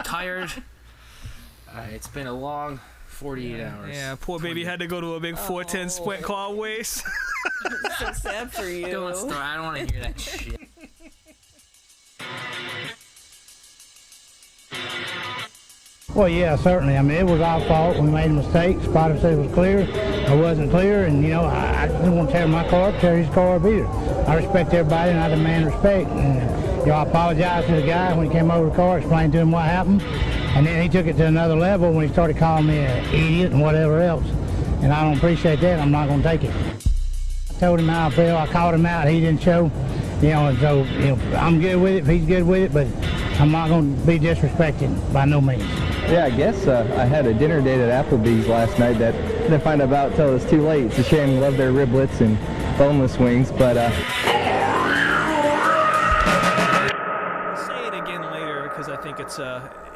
Tired. It's been a long 48 hours. Yeah, poor baby had to go to a big 410 sprint car race. It's so sad for you. Don't start. I don't want to hear that shit. Well, yeah, certainly. I mean, it was our fault. We made a mistake. Spotter said it was clear. I wasn't clear, and, I didn't want to tear my car up, tear his car up either. I respect everybody, and I demand respect. And, I apologized to the guy when he came over the car, explained to him what happened, and then he took it to another level when he started calling me an idiot and whatever else. And I don't appreciate that. I'm not going to take it. I told him how I feel. I called him out. He didn't show, and so, I'm good with it if he's good with it, but I'm not going to be disrespected by no means. Yeah, I guess I had a dinner date at Applebee's last night that I didn't find out about until it was too late. It's a shame. Love their riblets and boneless wings, but... Say it again later because I think it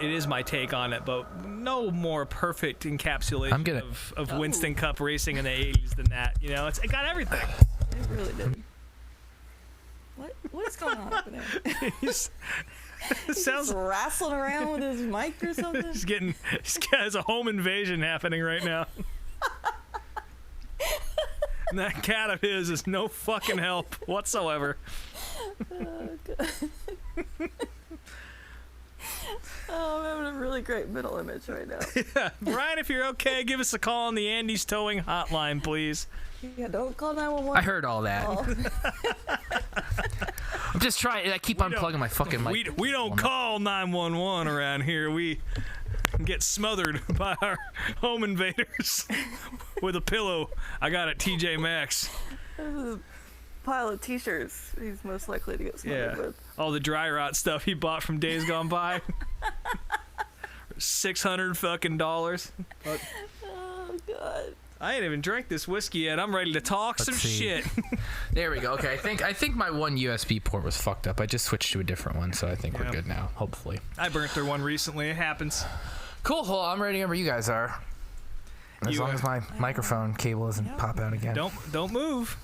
is my take on it, but no more perfect encapsulation of Winston Cup racing in the 80s than that. It got everything. It really did. What is going on over there? He's just wrestling around with his mic or something. He has a home invasion happening right now. And that cat of his is no fucking help whatsoever. Oh, God. Oh, I'm having a really great mental image right now. Yeah. Brian, if you're okay, give us a call on the Andy's Towing hotline, please. Yeah, don't call 911. I heard all that. I'm just trying. I keep unplugging my fucking mic. We don't call 911 around here. We get smothered by our home invaders with a pillow I got at TJ Maxx. This is a pile of t-shirts he's most likely to get smothered with. All the dry rot stuff he bought from days gone by. $600 fucking dollars. Oh, God. I ain't even drank this whiskey yet. I'm ready to talk some shit. There we go. Okay, I think my one USB port was fucked up. I just switched to a different one, so I think we're good now. Hopefully. I burnt through one recently. It happens. Cool. Well, I'm ready whenever you guys are. As long as my microphone cable doesn't pop out again. Don't move.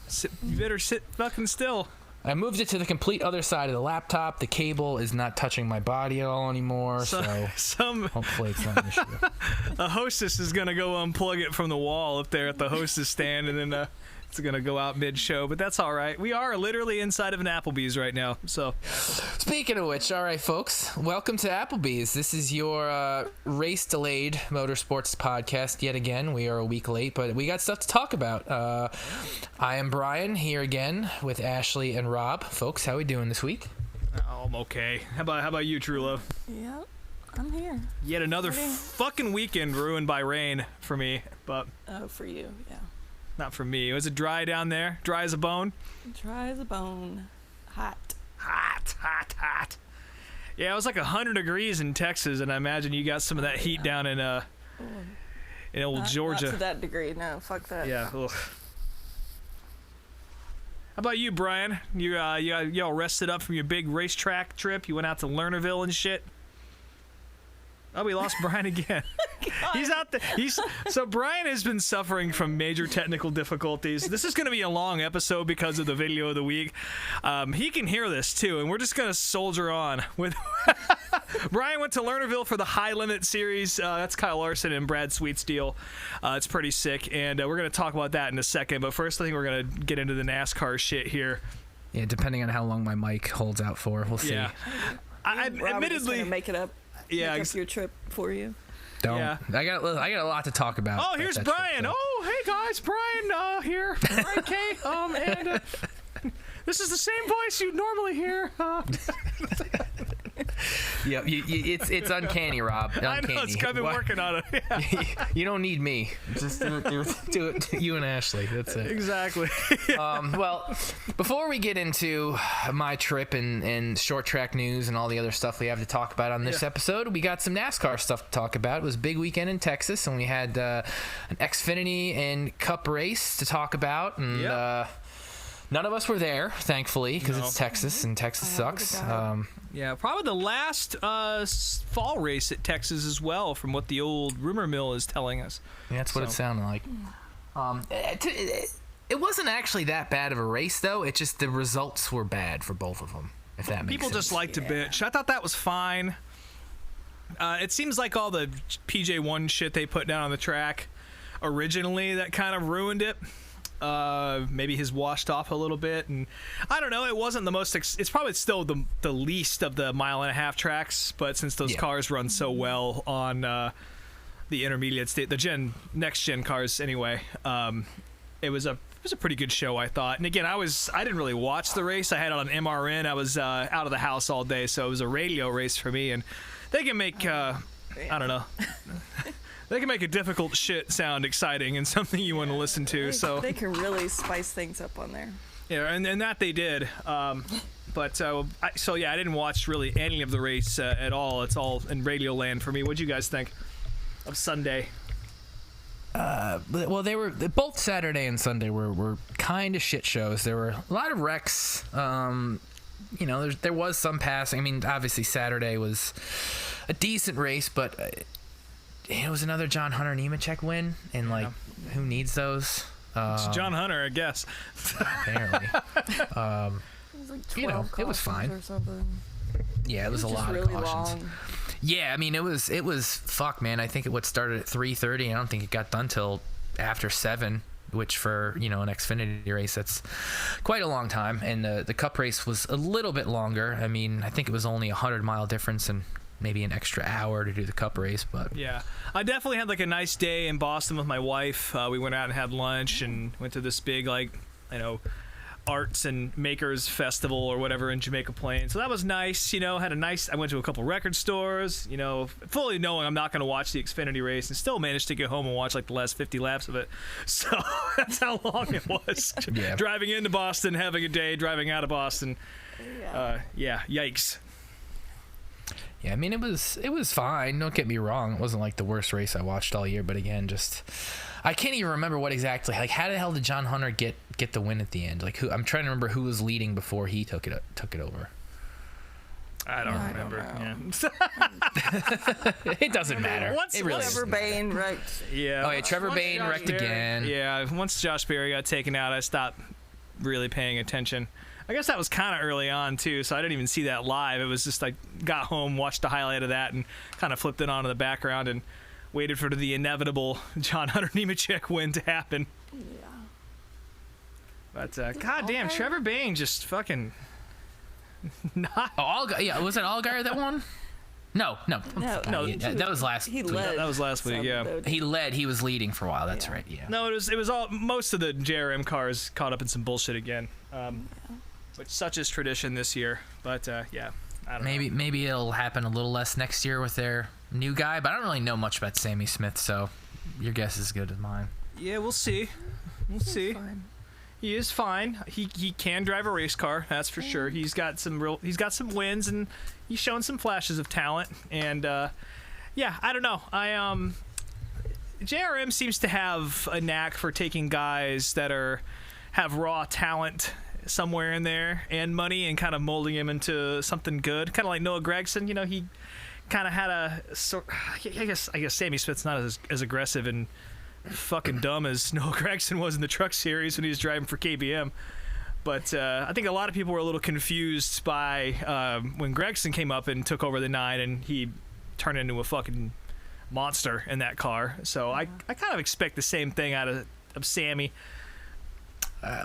You better sit fucking still. I moved it to the complete other side of the laptop. The cable is not touching my body at all anymore, so hopefully it's not an issue. A hostess is going to go unplug it from the wall up there at the hostess stand, and then it's going to go out mid-show, but that's all right. We are literally inside of an Applebee's right now, so. Speaking of which, all right, folks, welcome to Applebee's. This is your race-delayed motorsports podcast yet again. We are a week late, but we got stuff to talk about. I am Brian, here again with Ashley and Rob. Folks, how we doing this week? Oh, I'm okay. How about you, True Love? Yep, I'm here. Yet another fucking weekend ruined by rain for me, but. Oh, for you, yeah. Not for me. Was it dry down there? Dry as a bone? Dry as a bone. Hot. Yeah, it was like 100 degrees in Texas, and I imagine you got some of that heat down in old Georgia. Not to that degree, no. Fuck that. Yeah. Ugh. How about you, Brian? You all rested up from your big racetrack trip? You went out to Lernerville and shit? Oh, we lost Brian again. He's out there. So Brian has been suffering from major technical difficulties. This is going to be a long episode because of the video of the week. He can hear this too, and we're just going to soldier on with. Brian went to Lernerville for the High Limit Series. That's Kyle Larson and Brad Sweetsteel. It's pretty sick, and we're going to talk about that in a second. But first, I think we're going to get into the NASCAR shit here. Yeah, depending on how long my mic holds out for, we'll see. Yeah. Admittedly, gonna make it up. Yeah, make up your trip for you. Don't. Yeah. I got a lot to talk about. Oh, here's Brian. Trip, so. Oh, hey guys, Brian here. Brian K. And this is the same voice you normally hear. Yeah, it's uncanny, Rob. Uncanny. I know, I've been working on it. Yeah. You don't need me. Just do it. You and Ashley. That's it. Exactly. Well, before we get into my trip and short track news and all the other stuff we have to talk about on this episode, we got some NASCAR stuff to talk about. It was a big weekend in Texas, and we had an Xfinity and Cup race to talk about, and none of us were there, thankfully, because it's Texas, and Texas sucks. Yeah, probably the last fall race at Texas as well, from what the old rumor mill is telling us. Yeah, that's what it sounded like. It wasn't actually that bad of a race, though. It just the results were bad for both of them, if that makes sense. People just like to bitch. I thought that was fine. It seems like all the PJ1 shit they put down on the track originally that kind of ruined it. Maybe has washed off a little bit, and I don't know. It wasn't the most. It's probably still the least of the 1.5-mile tracks, but since those cars run so well on the intermediate state, the next gen cars anyway, it was a pretty good show, I thought. And again, I didn't really watch the race. I had it on MRN. I was out of the house all day, so it was a radio race for me. And they can make I don't know. They can make a difficult shit sound exciting and something you want to listen to. So they can really spice things up on there. Yeah, and that they did. I didn't watch really any of the race at all. It's all in radio land for me. What'd you guys think of Sunday? Well, they were both Saturday and Sunday were kind of shit shows. There were a lot of wrecks. There was some passing. I mean, obviously Saturday was a decent race, but it was another John Hunter Nemechek win, and who needs those? It's John Hunter, I guess. Apparently, It was like 12 it was fine. Or something. Yeah, it was a just lot really of cautions. long. Yeah, I mean, it was fuck, man. I think it started at 3:30. I don't think it got done till after 7, which for an Xfinity race, that's quite a long time. And the Cup race was a little bit longer. I mean, I think it was only a 100-mile difference and maybe an extra hour to do the Cup race, but yeah, I definitely had a nice day in Boston with my wife. We went out and had lunch and went to this big arts and makers festival or whatever in Jamaica Plain. So that was nice. I went to a couple record stores. Fully knowing I'm not going to watch the Xfinity race, and still managed to get home and watch the last 50 laps of it. So that's how long it was. Yeah. Driving into Boston, having a day, driving out of Boston. Yikes. Yeah, I mean, it was fine. Don't get me wrong. It wasn't the worst race I watched all year, but again, I can't even remember what exactly. How the hell did John Hunter get the win at the end? I'm trying to remember who was leading before he took it over. I don't remember. It doesn't matter. It really Trevor Bain wrecked. Yeah. Oh yeah, Trevor Bain wrecked again. Yeah. Once Josh Berry got taken out, I stopped really paying attention. I guess that was kind of early on too, so I didn't even see that live. It was just got home, watched the highlight of that, and kind of flipped it on in the background and waited for the inevitable John Hunter Nemechek win to happen. Yeah. But goddamn, Trevor Bain just fucking not. Was it Allgaier that won? No. That was last. He led. That was last week. Yeah. He led. He was leading for a while. That's right. Yeah. No, it was all. Most of the JRM cars caught up in some bullshit again. Which such is tradition this year. But I don't know. Maybe it'll happen a little less next year with their new guy. But I don't really know much about Sammy Smith, so your guess is as good as mine. Yeah, we'll see. Fine. He is fine. He can drive a race car, that's for sure. He's got some wins, and he's shown some flashes of talent. And I don't know. JRM seems to have a knack for taking guys that have raw talent somewhere in there and money, and kind of molding him into something good. Kind of like Noah Gragson. He kind of had I guess Sammy Smith's not as aggressive and fucking dumb as Noah Gragson was in the Truck Series when he was driving for KBM. But I think a lot of people were a little confused by when Gragson came up and took over the 9, and he turned into a fucking monster in that car. So I kind of expect the same thing out of Sammy.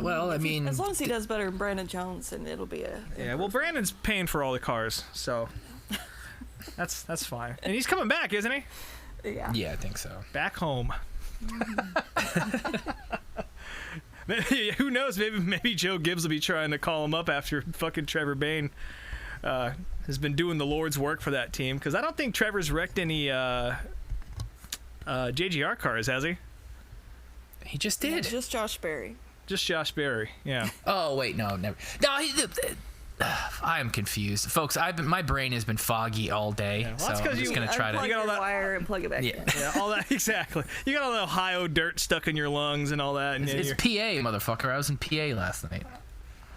Well, I mean, as long as he does better than Brandon Jones, then it'll be a. Yeah, well, Brandon's paying for all the cars, so that's fine. And he's coming back, isn't he? Yeah. Yeah, I think so. Back home. Who knows? Maybe Joe Gibbs will be trying to call him up after fucking Trevor Bain has been doing the Lord's work for that team. Because I don't think Trevor's wrecked any JGR cars, has he? He just did. Yeah, just Josh Berry. Just Josh Berry, yeah. Oh wait, no, never. No, I am confused, folks. My brain has been foggy all day, well, so I'm just gonna try to. You got all that wire and plug it back in. Yeah, all that exactly. You got all the Ohio dirt stuck in your lungs and all that. And It's PA, motherfucker. I was in PA last night.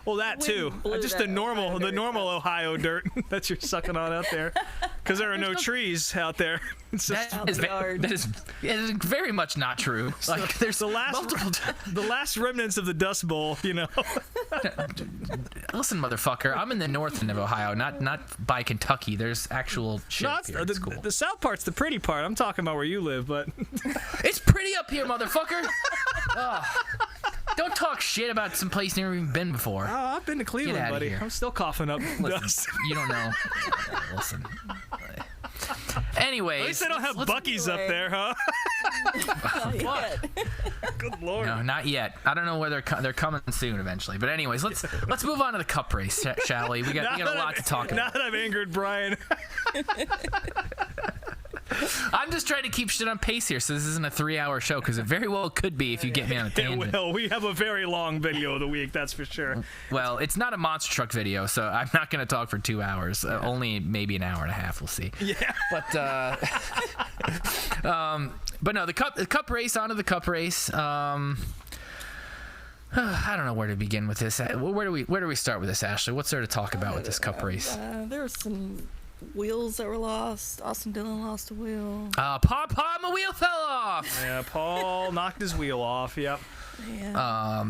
Well, that too. blew Just that the normal Ohio dirt Ohio dirt that you're sucking on out there, because there are no trees out there. It's just That is very much not true. Like there's the last remnants of the Dust Bowl. Listen, motherfucker, I'm in the north end of Ohio, not by Kentucky. There's actual shit No, up here. It's cool. the south part's the pretty part. I'm talking about where you live, but It's pretty up here, motherfucker. Ugh. Don't talk shit about some place you've never even been before. oh, I've been to Cleveland, outta buddy. here. I'm still coughing up dust. You don't know. Listen. Anyways, At least they don't have Buc-ee's up there, huh? What? Good lord. no, not yet. I don't know where they're coming soon eventually. But anyways, let's move on to the cup race, shall we? We got a lot to talk Now about. that I've angered Brian. I'm just trying to keep shit on pace here, so this isn't a 3-hour show, because it very well could be if you get me on a tangent. Well, we have a very long video of the week, that's for sure. Well, it's not a monster truck video, so I'm not going to talk for 2 hours. Only maybe an hour and a half. We'll see. Yeah. But no, the cup race. Onto the cup race. I don't know where to begin with this. Where do we start with this, Ashley? What's there to talk about with this cup race? There were some wheels that were lost. Austin Dillon lost a wheel. My wheel fell off. Yeah, Paul knocked his wheel off. Yep. Yeah.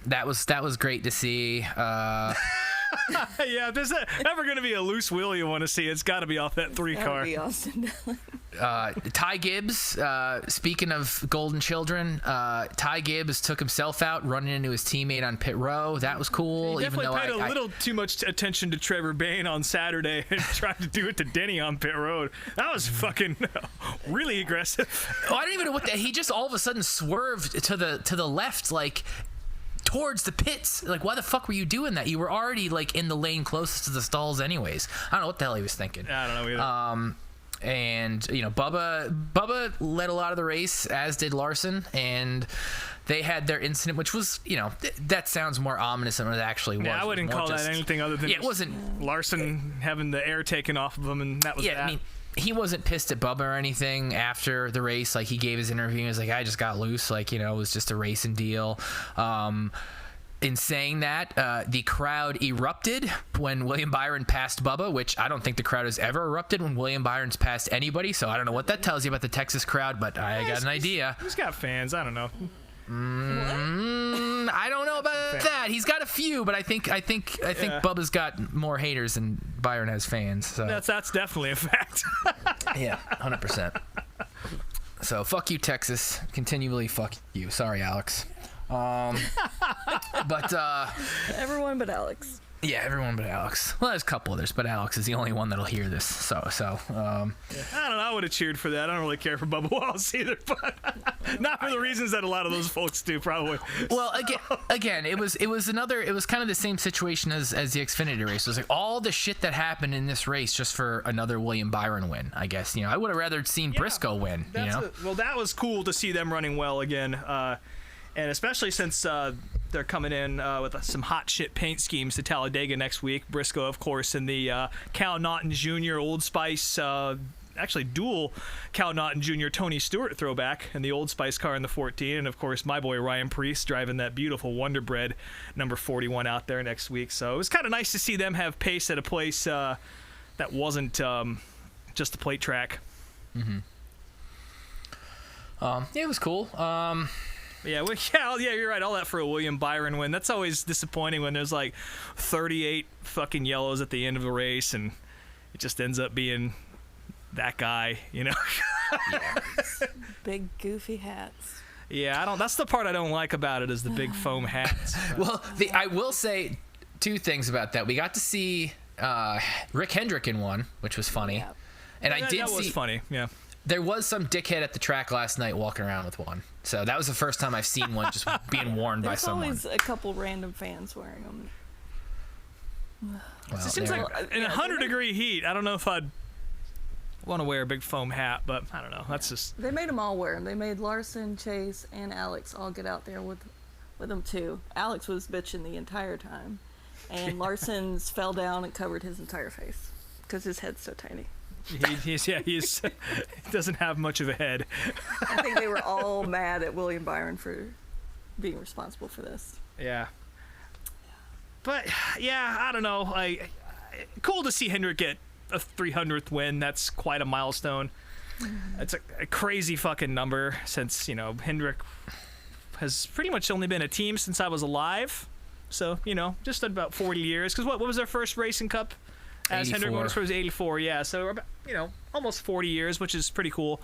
That was great to see. Yeah, if there's ever going to be a loose wheel you want to see, it's got to be off that 3 That car. would be Austin Dillon. Ty Gibbs, speaking of golden children, Ty Gibbs took himself out running into his teammate on pit row. That was cool. He even definitely though paid a little too much attention to Trevor Bayne on Saturday and tried to do it to Denny on pit road. That was fucking really aggressive. I don't even know what that. He just all of a sudden swerved to the left, like towards the pits. Like, why the fuck were you doing that? You were already like in the lane closest to the stalls, anyways. I don't know what the hell he was thinking. I don't know either. And Bubba led a lot of the race, as did Larson, and they had their incident, which was, that sounds more ominous than it actually was. Yeah, I wouldn't call that anything other than it wasn't Larson having the air taken off of him, and that was that. I mean, he wasn't pissed at Bubba or anything after the race. Like, he gave his interview, he was like, I just got loose, like, it was just a racing deal. In saying that, the crowd erupted when William Byron passed Bubba, which I don't think the crowd has ever erupted when William Byron's passed anybody, so I don't know what that tells you about the Texas crowd, but I got an idea. He's got fans. I don't know. I don't know about that. He's got a few, but I think Bubba's got more haters than Byron has fans. So That's definitely a fact. yeah, 100%. So fuck you, Texas. Continually fuck you. Sorry, Alex. But Everyone but Alex. yeah, everyone but Alex. Well, there's a couple others, but Alex is the only one that'll hear this. So I don't know. I would have cheered for that. I don't really care for Bubba Wallace either, but not for the reasons that a lot of those folks do, probably. well, again, it was kind of the same situation as the Xfinity race. It was like all the shit that happened in this race just for another William Byron win. I guess I would have rather seen Briscoe win. Well, that was cool to see them running well again. And especially since they're coming in with some hot shit paint schemes to Talladega next week. Briscoe, of course, in the Cal Naughton Jr. Old Spice, actually dual Cal Naughton Jr. Tony Stewart throwback in the Old Spice car in the 14. And, of course, my boy Ryan Preece driving that beautiful Wonder Bread number 41 out there next week. So it was kind of nice to see them have pace at a place that wasn't just a plate track. Mm-hmm. Yeah, it was cool. Yeah, you're right. All that for a William Byron win. That's always disappointing when there's like 38 fucking yellows at the end of the race, and it just ends up being that guy, Yeah. Big goofy hats. Yeah, that's the part I don't like about it is the big foam hats. Well, I will say 2 things about that. We got to see Rick Hendrick in one, which was funny, Yeah. and That was funny. Yeah. There was some dickhead at the track last night walking around with one. So that was the first time I've seen one just being worn by There's someone. always a couple random fans wearing them. Well, It seems there- like in 100-degree heat, I don't know if I'd want to wear a big foam hat, but I don't know. That's just... They made them all wear them. They made Larson, Chase, and Alex all get out there with them too. Alex was bitching the entire time, and Larson's fell down and covered his entire face because his head's so tiny. he doesn't have much of a head. I think they were all mad at William Byron for being responsible for this. Yeah. But yeah, I don't know. Cool to see Hendrick get a 300th win. That's quite a milestone. It's a crazy fucking number since, Hendrick has pretty much only been a team since I was alive. So, just about 40 years. Because what was their first racing cup? As 84. Hendrick Motorsports was 84, yeah. So, about, almost 40 years, which is pretty cool.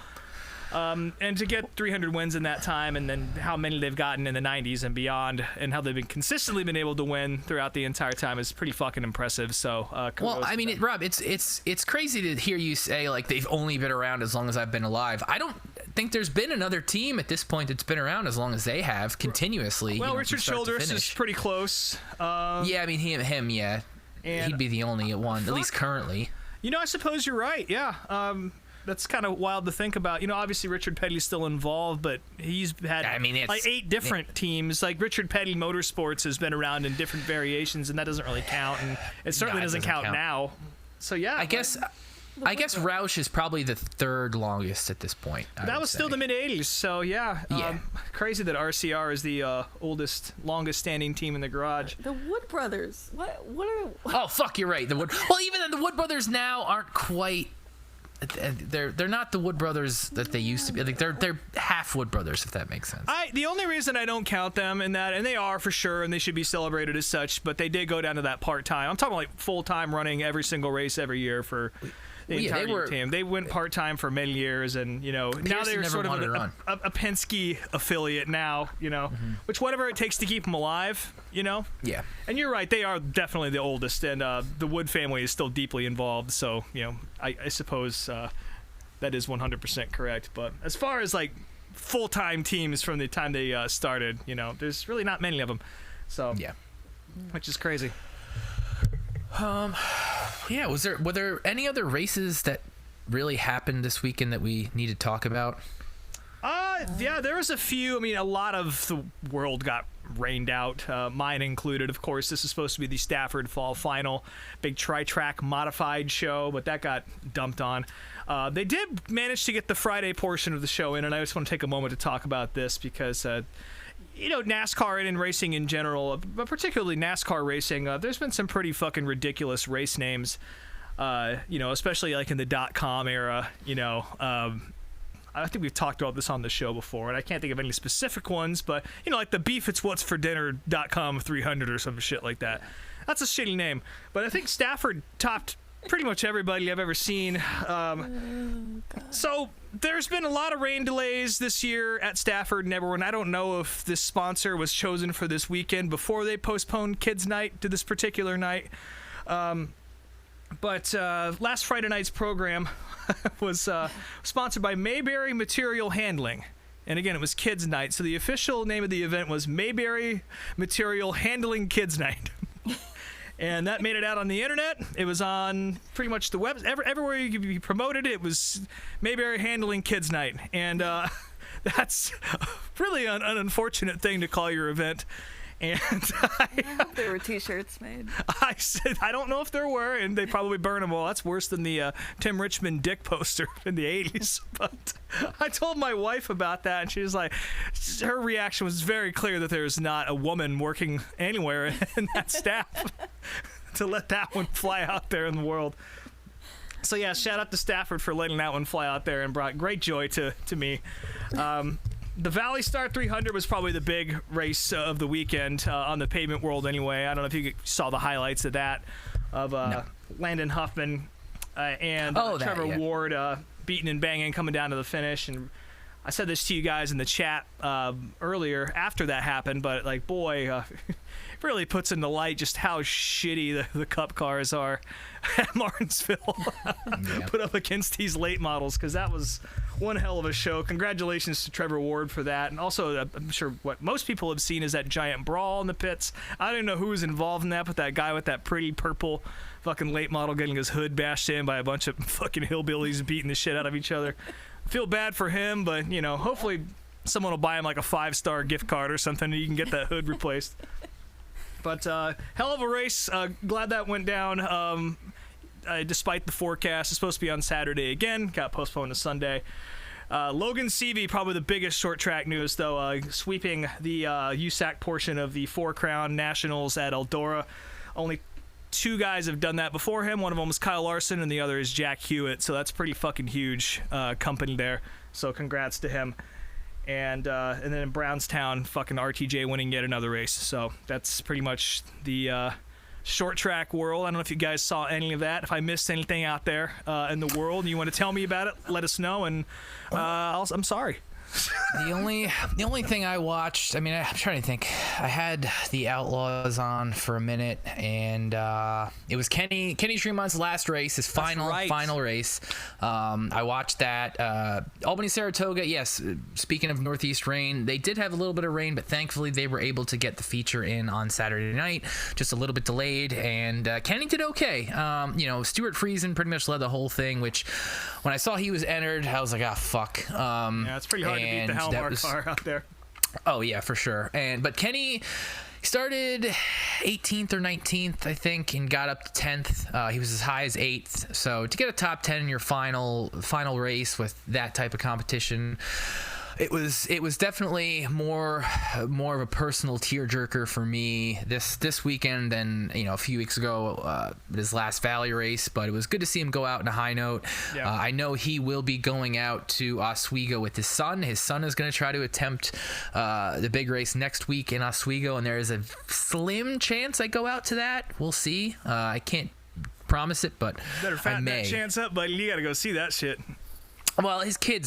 And to get 300 wins in that time, and then how many they've gotten in the 90s and beyond, and how they've been consistently been able to win throughout the entire time is pretty fucking impressive. So, well, I mean, Rob, it's crazy to hear you say like they've only been around as long as I've been alive. I don't think there's been another team at this point that's been around as long as they have continuously. Well, Richard Childress is pretty close. Yeah, I mean him, yeah. And he'd be the only one, at least currently. I suppose you're right. Yeah. That's kind of wild to think about. Obviously Richard Petty's still involved, but he's had 8 different teams. Like Richard Petty Motorsports has been around in different variations, and that doesn't really count, and it certainly doesn't count now. So yeah, I guess Roush is probably the third longest at this point. That was still the mid '80s, so yeah. Crazy that RCR is the longest standing team in the garage. The Wood Brothers. What are? Oh fuck, you're right. Well, even the Wood Brothers now aren't quite. They're not the Wood Brothers that they used to be. Like they're half Wood Brothers, if that makes sense. The only reason I don't count them in that, and they are for sure, and they should be celebrated as such, but they did go down to that part-time. I'm talking like full-time running every single race every year for the entire team. They went part-time for many years, and now they're sort of a Penske affiliate now, which whatever it takes to keep them alive, Yeah. And you're right, they are definitely the oldest, and the Wood family is still deeply involved, so, I suppose that is 100% correct. But as far as, like, full-time teams from the time they started, there's really not many of them. So, yeah. Which is crazy. Yeah, were there any other races that really happened this weekend that we need to talk about? Yeah, there was a few. I mean, a lot of the world got rained out, mine included. Of course, this is supposed to be the Stafford Fall Final, big tri-track modified show, but that got dumped on. They did manage to get the Friday portion of the show in, and I just want to take a moment to talk about this because NASCAR and racing in general, but particularly NASCAR racing, there's been some pretty fucking ridiculous race names, especially like in the .com era, I think we've talked about this on the show before, and I can't think of any specific ones, but, like the Beef It's What's for Dinner.com 300 or some shit like that. That's a shitty name. But I think Stafford topped pretty much everybody I've ever seen. So there's been a lot of rain delays this year at Stafford and everyone. I don't know if this sponsor was chosen for this weekend before they postponed Kids Night to this particular night. But last Friday night's program was sponsored by Mayberry Material Handling. And again, it was Kids Night. So the official name of the event was Mayberry Material Handling Kids Night. And that made it out on the internet. It was on pretty much the web. Everywhere you promoted it, it was Mayberry Handling Kids Night. And that's really an unfortunate thing to call your event. And I hope there were T-shirts made. I said, I don't know if there were, and they probably burn them all. That's worse than the Tim Richmond dick poster in the 80s. But I told my wife about that, and she was like, her reaction was very clear that there's not a woman working anywhere in that staff to let that one fly out there in the world. So yeah, shout out to Stafford for letting that one fly out there and brought great joy to me. The Valley Star 300 was probably the big race of the weekend on the pavement world anyway. I don't know if you saw the highlights of that, of Landon Huffman and Trevor Ward beating and banging coming down to the finish. And I said this to you guys in the chat earlier after that happened, but like, boy, it really puts into light just how shitty the Cup cars are at Martinsville put up against these late models, because that was one hell of a show. Congratulations to Trevor Ward for that. And also, I'm sure what most people have seen is that giant brawl in the pits. I don't know who was involved in that, but that guy with that pretty purple fucking late model getting his hood bashed in by a bunch of fucking hillbillies beating the shit out of each other. I feel bad for him, but, hopefully someone will buy him like a 5-star gift card or something and you can get that hood replaced. But hell of a race. Glad that went down. Despite the forecast, it's supposed to be on Saturday again. Got postponed to Sunday. Logan Seavey, probably the biggest short track news, though, sweeping the USAC portion of the Four Crown Nationals at Eldora. Only 2 guys have done that before him. One of them was Kyle Larson, and the other is Jack Hewitt. So that's pretty fucking huge company there. So congrats to him. And then in Brownstown, fucking RTJ winning yet another race. So that's pretty much the short track world. I don't know if you guys saw any of that. If I missed anything out there in the world and you want to tell me about it, let us know. And I'm sorry. The only thing I watched, I mean, I'm trying to think. I had the Outlaws on for a minute, and it was Kenny Tremont's last race, his final race. I watched that. Albany Saratoga, yes. Speaking of Northeast rain, they did have a little bit of rain, but thankfully they were able to get the feature in on Saturday night, just a little bit delayed, and Kenny did okay. Stuart Friesen pretty much led the whole thing, which when I saw he was entered, I was like, fuck. Yeah, it's pretty hard to beat the Halmar car out there. Oh yeah, for sure. But Kenny started 18th or 19th, I think, and got up to 10th. He was as high as 8th. So to get a top 10 in your final race with that type of competition, it was definitely more of a personal tearjerker for me this weekend than a few weeks ago, his last Valley race. But it was good to see him go out in a high note. Yeah. I know he will be going out to Oswego with his son. His son is going to try to attempt the big race next week in Oswego, and there is a slim chance I go out to that. We'll see. I can't promise it, but better fatten that chance up, buddy. You got to go see that shit. Well, his kid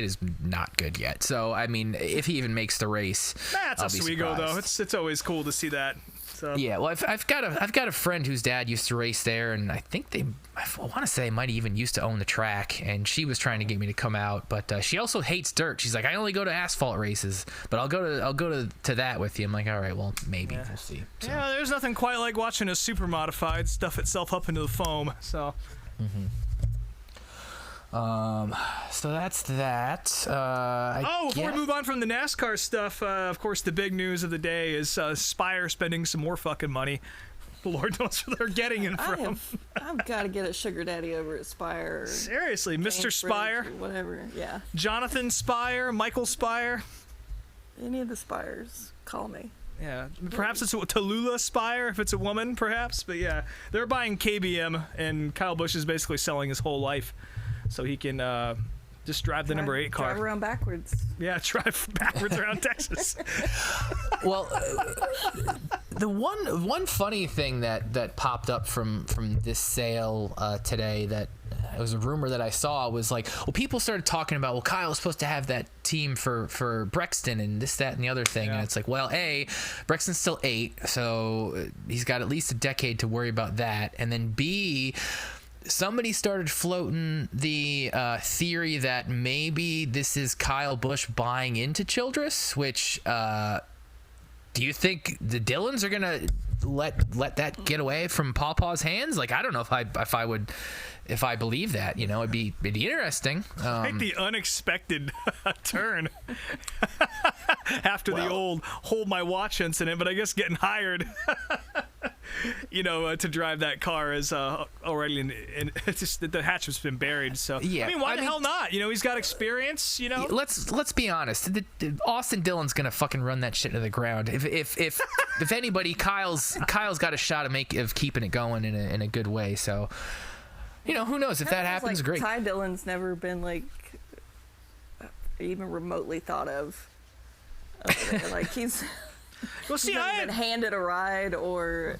is not good yet. So, I mean, if he even makes the race, that's Oswego, though. It's always cool to see that. So. Yeah, well, I've got a friend whose dad used to race there, and I think I want to say might even used to own the track, and she was trying to get me to come out, but she also hates dirt. She's like, I only go to asphalt races, but I'll go to that with you. I'm like, all right, well, maybe we'll see. So. Yeah, there's nothing quite like watching a super modified stuff itself up into the foam. So. Mm-hmm. So that's that. Before we move on from the NASCAR stuff, of course, the big news of the day is Spire spending some more fucking money. Lord knows where they're getting it from. I've got to get a sugar daddy over at Spire. Seriously, Mr. Spire, whatever. Yeah. Jonathan Spire, Michael Spire. Any of the Spires, call me. Yeah, perhaps it's a Tallulah Spire if it's a woman, perhaps. But yeah, they're buying KBM, and Kyle Busch is basically selling his whole life. So he can just drive the number 8 car. Drive around backwards. Yeah, drive backwards around Texas. Well, the one funny thing that popped up from this sale today that it was a rumor that I saw was like, well, people started talking about, well, Kyle's supposed to have that team for Brexton and this, that, and the other thing. Yeah. And it's like, well, A, Brexton's still 8, so he's got at least a decade to worry about that. And then B, somebody started floating the theory that maybe this is Kyle Busch buying into Childress, which do you think the Dillons are gonna let that get away from Pawpaw's hands? Like, I don't know if I believe that. It'd be interesting. Like the unexpected turn after the old hold my watch incident, but I guess getting hired. To drive that car is already it's just the hatch has been buried. So yeah, I mean, why the hell not? He's got experience. Let's be honest. Austin Dillon's gonna fucking run that shit to the ground. If anybody, Kyle's got a shot of keeping it going in a good way. So who knows if that happens? Like great. Ty Dillon's never been like even remotely thought of. Like he's. Well, see, I had handed a ride or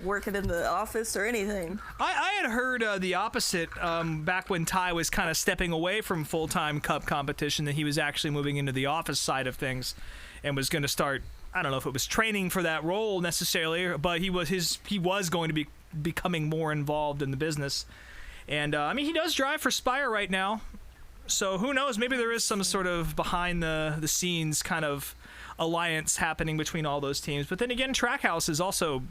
working in the office or anything. I had heard the opposite back when Ty was kind of stepping away from full-time Cup competition, that he was actually moving into the office side of things and was going to start, I don't know if it was training for that role necessarily, but he was going to be becoming more involved in the business. And I mean, he does drive for Spire right now, so who knows, maybe there is some sort of behind the scenes kind of alliance happening between all those teams. But then again, Trackhouse is also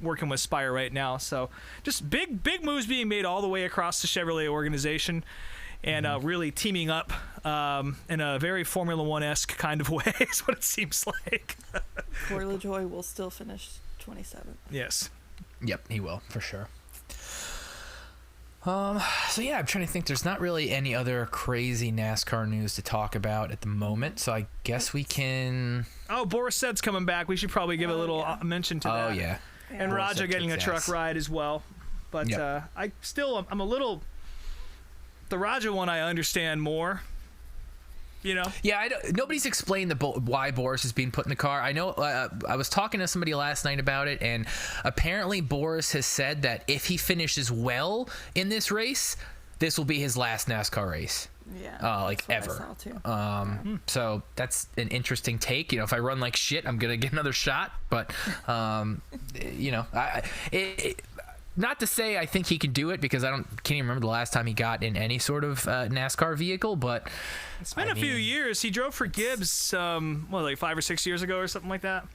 working with Spire right now, so just big moves being made all the way across the Chevrolet organization, and really teaming up in a very Formula One-esque kind of way is what it seems like. Corey LaJoie will still finish 27th. Yes. Yep, he will for sure. So yeah, I'm trying to think. There's not really any other crazy NASCAR news to talk about at the moment. So I guess we can. Oh, Boris Said's coming back. We should probably give a little mention to that. Oh yeah. And Raja getting a truck ride as well. But Yep. I'm a little. The Raja one I understand more. You know? Yeah, nobody's explained why Boris is being put in the car. I know I was talking to somebody last night about it, and apparently Boris has said that if he finishes well in this race, this will be his last NASCAR race. Yeah. Like that's what ever. I saw too. So that's an interesting take. You know, if I run like shit, I'm gonna get another shot. But you know, not to say I think he can do it, because can't even remember the last time he got in any sort of NASCAR vehicle. But it's been a few years. He drove for Gibbs, like 5 or 6 years ago or something like that.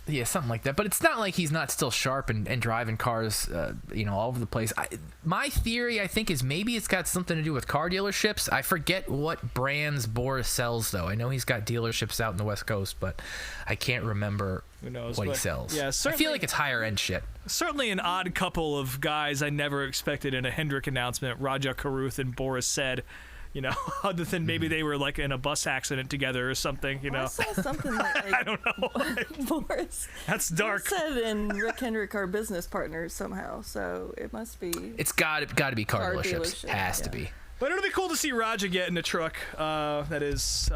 Yeah, something like that. But it's not like he's not still sharp and driving cars, all over the place. My theory, I think, is maybe it's got something to do with car dealerships. I forget what brands Boris sells, though. I know he's got dealerships out in the West Coast, but I can't remember what he sells. Yeah, I feel like it's higher end shit. Certainly an odd couple of guys I never expected in a Hendrick announcement. Raja Karuth and Boris Said. Other than maybe they were like in a bus accident together or something, I saw something that like, I don't know. Boris. That's dark. Said and Rick Hendrick are business partners somehow, so it must be. It's got to be car dealerships. dealership, Has to be. But it'll be cool to see Raja get in a truck that is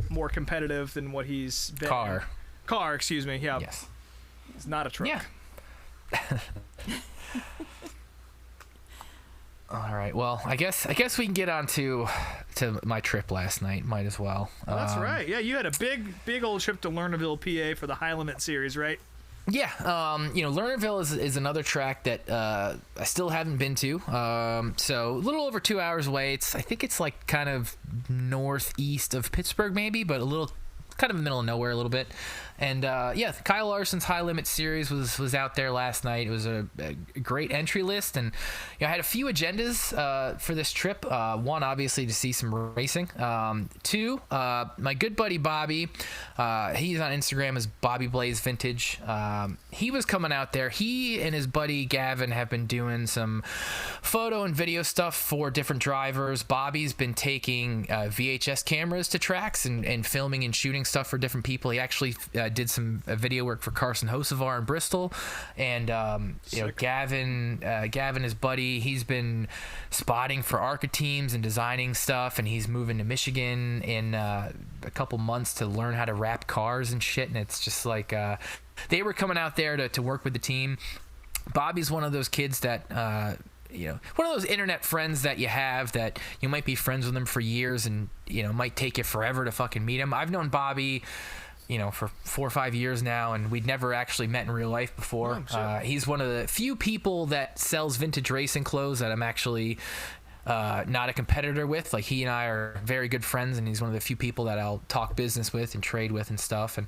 more competitive than what he's been. Car, excuse me. Yeah. Yes. It's not a truck. Yeah. All right. Well, I guess we can get on to my trip last night. Might as well. Oh, that's right. Yeah, you had a big old trip to Lernerville, PA for the High Limit Series, right? Yeah. Lernerville is another track that I still haven't been to. So a little over 2 hours away. I think it's like kind of northeast of Pittsburgh, maybe, but a little kind of in the middle of nowhere a little bit. And Kyle Larson's High Limit Series was out there last night. It was a great entry list, and I had a few agendas for this trip. One, obviously, to see some racing. Two, my good buddy Bobby. He's on Instagram as Bobby Blaze Vintage. He was coming out there. He and his buddy Gavin have been doing some photo and video stuff for different drivers. Bobby's been taking VHS cameras to tracks and filming and shooting stuff for different people. He actually did some video work for Carson Hocevar in Bristol, and Gavin, his buddy, he's been spotting for ARCA teams and designing stuff, and he's moving to Michigan in a couple months to learn how to wrap cars and shit. And it's just like they were coming out there to work with the team. Bobby's one of those kids that one of those internet friends that you have that you might be friends with them for years, and might take you forever to fucking meet him. I've known Bobby for 4 or 5 years now, and we'd never actually met in real life before. He's one of the few people that sells vintage racing clothes that I'm actually not a competitor with. Like, he and I are very good friends, and he's one of the few people that I'll talk business with and trade with and stuff. And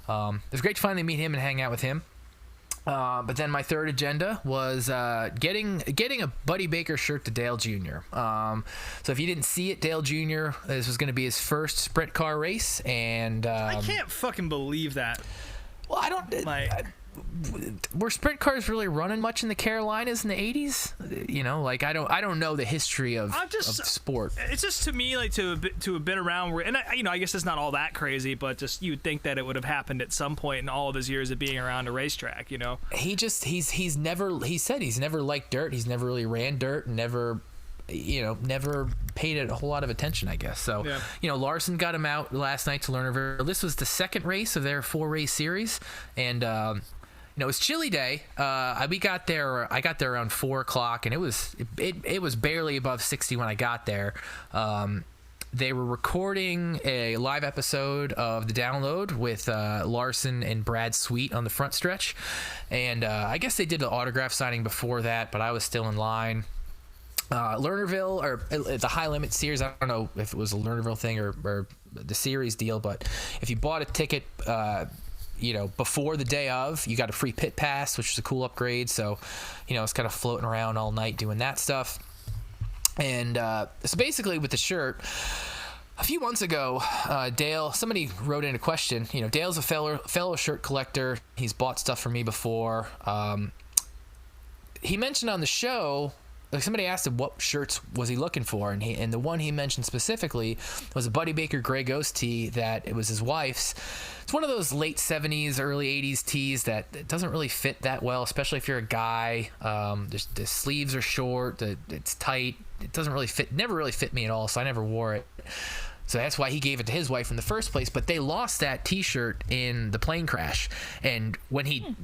it was great to finally meet him and hang out with him. But then my third agenda was getting a Buddy Baker shirt to Dale Jr. So if you didn't see it, Dale Jr., this was going to be his first sprint car race, and I can't fucking believe that. Well, I don't. Were sprint cars really running much in the Carolinas in the 80s? I don't know the history of sport. It's just, to me, like, to have been around where, and I guess it's not all that crazy, but just you'd think that it would have happened at some point in all of his years of being around a racetrack. He said he's never liked dirt. He's never really ran dirt. Never paid it a whole lot of attention, I guess. So, Larson got him out last night to Lernerville. This was the second race of their 4-race series, and it was chilly day. I got there around 4:00, and it was barely above 60 when I got there. They were recording a live episode of The Download with Larson and Brad Sweet on the front stretch, and I guess they did the autograph signing before that, but I was still in line. Lernerville, or the High Limit Series, I don't know if it was a Lernerville thing or the series deal, but if you bought a ticket before the day of, you got a free pit pass, which is a cool upgrade. So it's kind of floating around all night doing that stuff. And so basically with the shirt, a few months ago, Dale, somebody wrote in a question. Dale's a fellow shirt collector. He's bought stuff from me before. He mentioned on the show somebody asked him what shirts was he looking for, and the one he mentioned specifically was a Buddy Baker Grey Ghost tee that it was his wife's. It's one of those late 70s, early 80s tees that it doesn't really fit that well, especially if you're a guy. The sleeves are short, it's tight. It doesn't really fit, never really fit me at all, so I never wore it. So that's why he gave it to his wife in the first place. But they lost that T-shirt in the plane crash. And when he,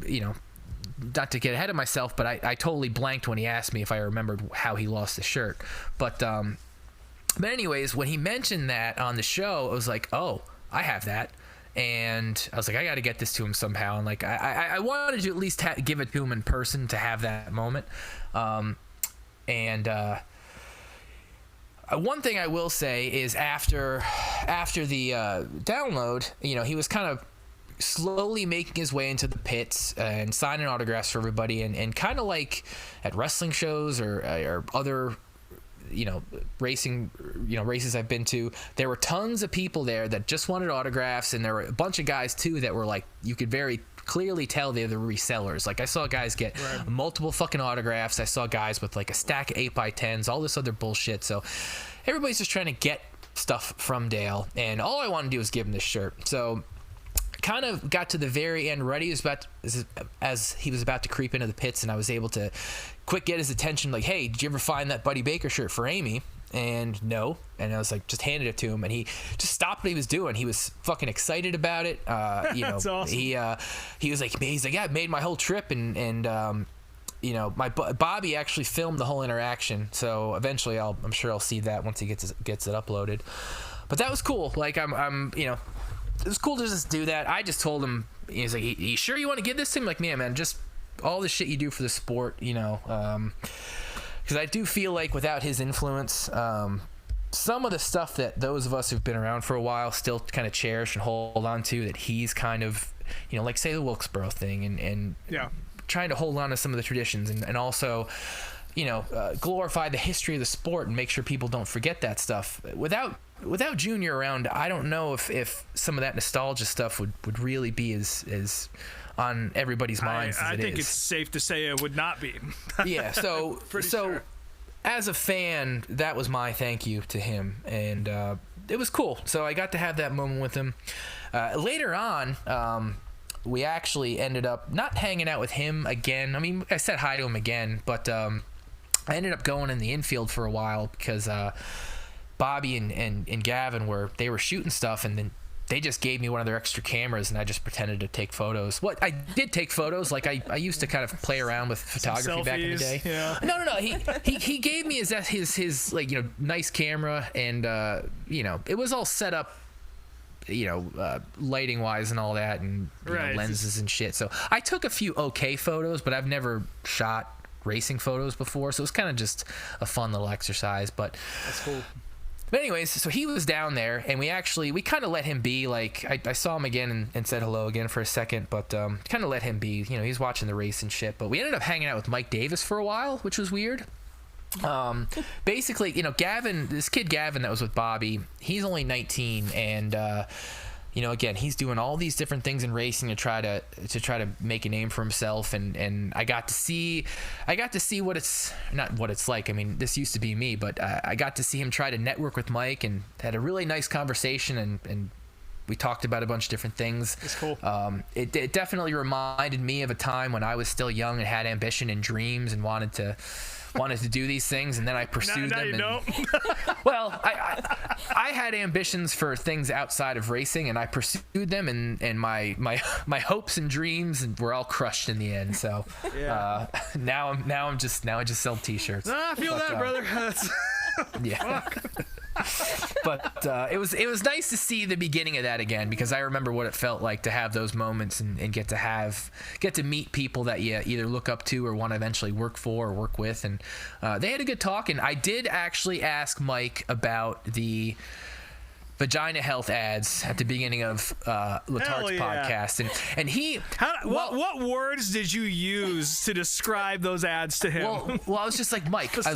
not to get ahead of myself, but I totally blanked when he asked me if I remembered how he lost the shirt. But anyways, when he mentioned that on the show, I was like, oh, I have that. And I was like, I got to get this to him somehow. And like, I wanted to at least give it to him in person to have that moment. One thing I will say is after the download, he was kind of slowly making his way into the pits and signing autographs for everybody, and kind of like at wrestling shows or other races I've been to, there were tons of people there that just wanted autographs, and there were a bunch of guys too that were like, you could very clearly tell they're the resellers. Like I saw guys get multiple fucking autographs. I saw guys with like a stack of 8x10s, all this other bullshit. So everybody's just trying to get stuff from Dale, and all I wanted to do was give him this shirt. So kind of got to the very end, right as he was about to creep into the pits, and I was able to quick get his attention, like, hey, did you ever find that Buddy Baker shirt for Amy? And no. And I was like, just handed it to him, and he just stopped what he was doing. He was fucking excited about it. That's awesome. He was like, yeah, it made my whole trip, and my Bobby actually filmed the whole interaction, so eventually I'm sure I'll see that once he gets it uploaded. But that was cool. Like it was cool to just do that. I just told him, he's like, you sure you want to give this to him? Like, man, just all the shit you do for the sport, because I do feel like without his influence, some of the stuff that those of us who've been around for a while still kind of cherish and hold on to, that he's kind of, like say the Wilkesboro thing, and trying to hold on to some of the traditions, and also glorify the history of the sport and make sure people don't forget that stuff. Without Junior around, I don't know if some of that nostalgia stuff would really be as on everybody's minds as it is. I think it's safe to say it would not be. Yeah, so sure. As a fan, that was my thank you to him, and it was cool. So I got to have that moment with him. Later on, we actually ended up not hanging out with him again. I mean, I said hi to him again, but I ended up going in the infield for a while because Bobby and Gavin were shooting stuff, and then they just gave me one of their extra cameras, and I just pretended to take photos. What I did take photos, like I used to kind of play around with photography back in the day. Yeah. No. He gave me his like nice camera, and it was all set up, lighting wise and all that, and lenses and shit. So I took a few okay photos, but I've never shot racing photos before, so it was kind of just a fun little exercise. But that's cool. But anyways, so he was down there, and we kind of let him be. Like I saw him again and said hello again for a second, but kind of let him be. He's watching the race and shit. But we ended up hanging out with Mike Davis for a while, which was weird. Basically, this kid Gavin that was with Bobby, he's only 19, and again, he's doing all these different things in racing to try to make a name for himself, and I got to see what it's like. I mean, this used to be me, but I got to see him try to network with Mike, and had a really nice conversation, and we talked about a bunch of different things. It's cool. It definitely reminded me of a time when I was still young and had ambition and dreams and wanted to do these things, and then I pursued them. You don't. Well, I had ambitions for things outside of racing, and I pursued them, and my hopes and dreams were all crushed in the end. So now I just sell T-shirts. I feel that, brother. Yeah. But it was nice to see the beginning of that again, because I remember what it felt like to have those moments and get to meet people that you either look up to or want to eventually work for or work with, and they had a good talk. And I did actually ask Mike about the vagina health ads at the beginning of Letart's podcast, and he what words did you use to describe those ads to him? Well, I was just like, Mike, I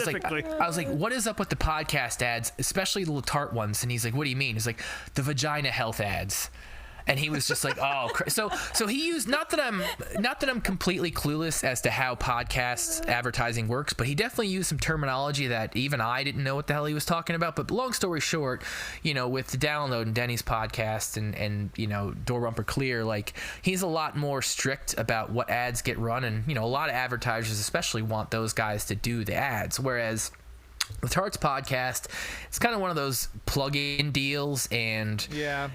was like, what is up with the podcast ads, especially the Letart ones? And he's like, what do you mean? He's like, the vagina health ads. And he was just like, oh, so he used, not that I'm completely clueless as to how podcast advertising works, but he definitely used some terminology that even I didn't know what the hell he was talking about. But long story short, with the download and Denny's podcast and Door Bumper Clear, like, he's a lot more strict about what ads get run, and a lot of advertisers especially want those guys to do the ads, whereas with Hart's podcast, it's kind of one of those plug-in deals, and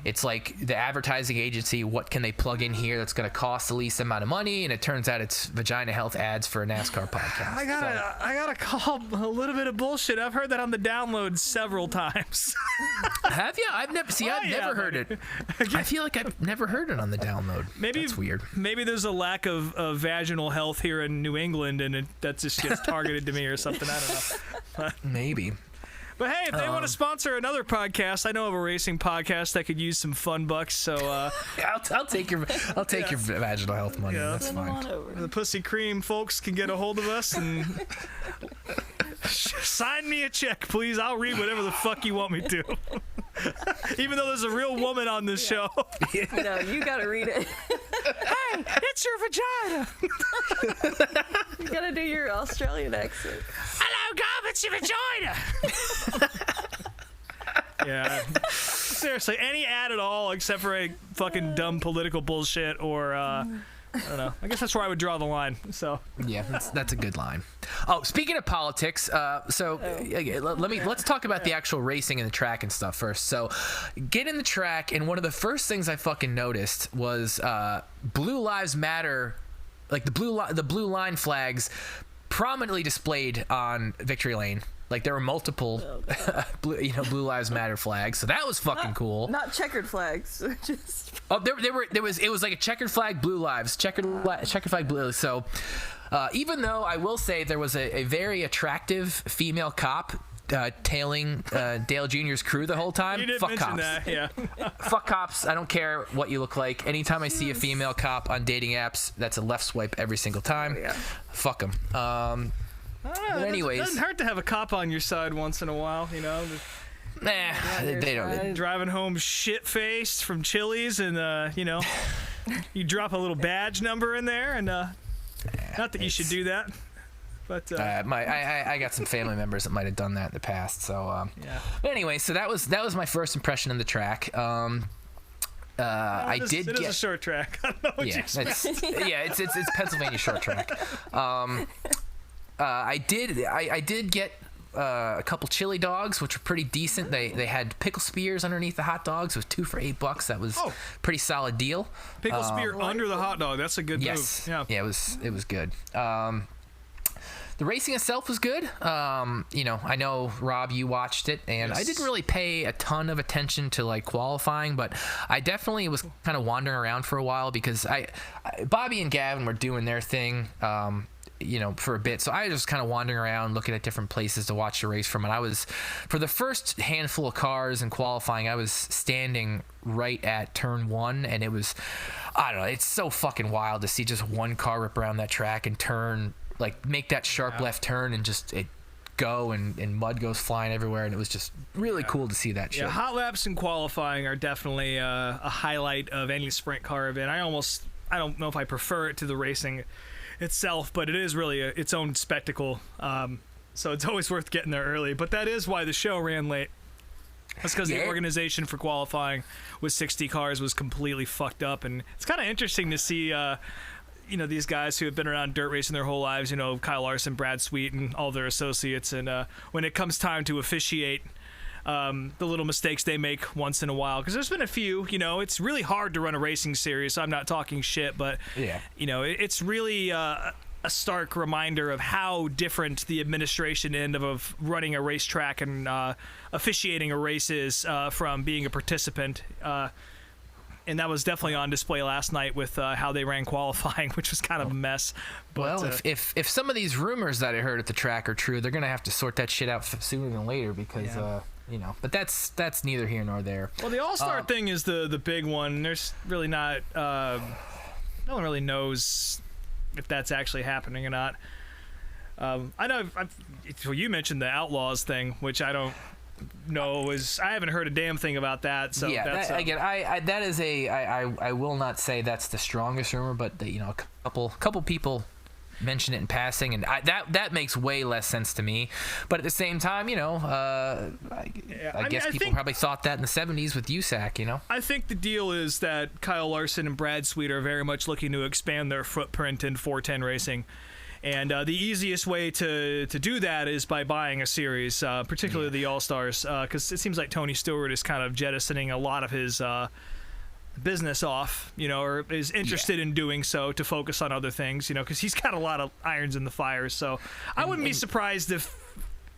it's like the advertising agency, what can they plug in here that's going to cost the least amount of money, and it turns out it's vagina health ads for a NASCAR podcast. I gotta call a little bit of bullshit. I've heard that on the download several times. Have you? I've never heard it. I feel like I've never heard it on the download. Maybe that's weird. Maybe there's a lack of vaginal health here in New England, and that just gets targeted to me or something. I don't know. Maybe. But hey, if they want to sponsor another podcast, I know of a racing podcast that could use some fun bucks. So I'll take your vaginal health money. Yeah. That's fine. The Pussy Cream folks can get a hold of us and sign me a check, please. I'll read whatever the fuck you want me to. Even though there's a real woman on this show. No, you gotta read it. Hey, it's your vagina. You gotta do your Australian accent. Hello, Gob, it's your vagina. Yeah. Seriously, any ad at all except for a fucking dumb political bullshit or I don't know. I guess that's where I would draw the line. So yeah, that's a good line. Oh, speaking of politics, let's talk about the actual racing and the track and stuff first. So, get in the track, and one of the first things I fucking noticed was Blue Lives Matter, like the blue line flags, prominently displayed on Victory Lane. Like, there were multiple Blue Lives Matter flags, so that was fucking cool. Not checkered flags, just. Oh, it was like a checkered flag, blue lives, checkered flag, blue. So, even though I will say there was a very attractive female cop tailing Dale Jr.'s crew the whole time. You did Fuck mention cops. that, yeah. Fuck cops. I don't care what you look like. Anytime I see a female cop on dating apps, that's a left swipe every single time. Oh, yeah. Fuck them. But anyways, it doesn't hurt to have a cop on your side once in a while, Nah, they don't. Driving home shit-faced from Chili's, and you drop a little badge number in there, and not that you should do that, but I got some family members that might have done that in the past. So yeah. But anyway, so that was my first impression in the track. It is a short track. I don't know what you expect. It's Pennsylvania short track. I did get a couple chili dogs, which were pretty decent. They had pickle spears underneath the hot dogs. It was 2 for $8. That was pretty solid deal. Pickle spear under the hot dog. That's a good move. Yeah, it was good. The racing itself was good. I know, Rob, you watched it, and I didn't really pay a ton of attention to like qualifying, but I definitely was kind of wandering around for a while because Bobby and Gavin were doing their thing. For a bit. So I was just kind of wandering around looking at different places to watch the race from. And I was, for the first handful of cars in qualifying, I was standing right at turn 1. And it was, I don't know, it's so fucking wild to see just one car rip around that track and turn, like make that sharp left turn and just go and mud goes flying everywhere. And it was just really cool to see that shit. Yeah, hot laps in qualifying are definitely a highlight of any sprint car event. I don't know if I prefer it to the racing itself, but it is really its own spectacle, so it's always worth getting there early. But that is why the show ran late. That's because the organization for qualifying with 60 cars was completely fucked up, and it's kind of interesting to see these guys who have been around dirt racing their whole lives, Kyle Larson, Brad Sweet, and all their associates, and when it comes time to officiate, the little mistakes they make once in a while, because there's been a few. It's really hard to run a racing series, so I'm not talking shit, but it's really a stark reminder of how different the administration end of running a racetrack and officiating a race is from being a participant. And that was definitely on display last night with how they ran qualifying, which was kind of a mess. But, well, if some of these rumors that I heard at the track are true, they're gonna have to sort that shit out sooner than later because. But that's neither here nor there. Well, the All-Star thing is the big one. There's really not. No one really knows if that's actually happening or not. I know. You mentioned the Outlaws thing, which I don't I haven't heard a damn thing about that. So yeah, that's, again, I will not say that's the strongest rumor, but a couple people mention it in passing, and that makes way less sense to me. But at the same time, I guess people probably thought that in the 70s with USAC. I think the deal is that Kyle Larson and Brad Sweet are very much looking to expand their footprint in 410 racing. And the easiest way to do that is by buying a series, particularly the All-Stars, because it seems like Tony Stewart is kind of jettisoning a lot of his business off, or is interested in doing so to focus on other things, because he's got a lot of irons in the fire. So I wouldn't be surprised if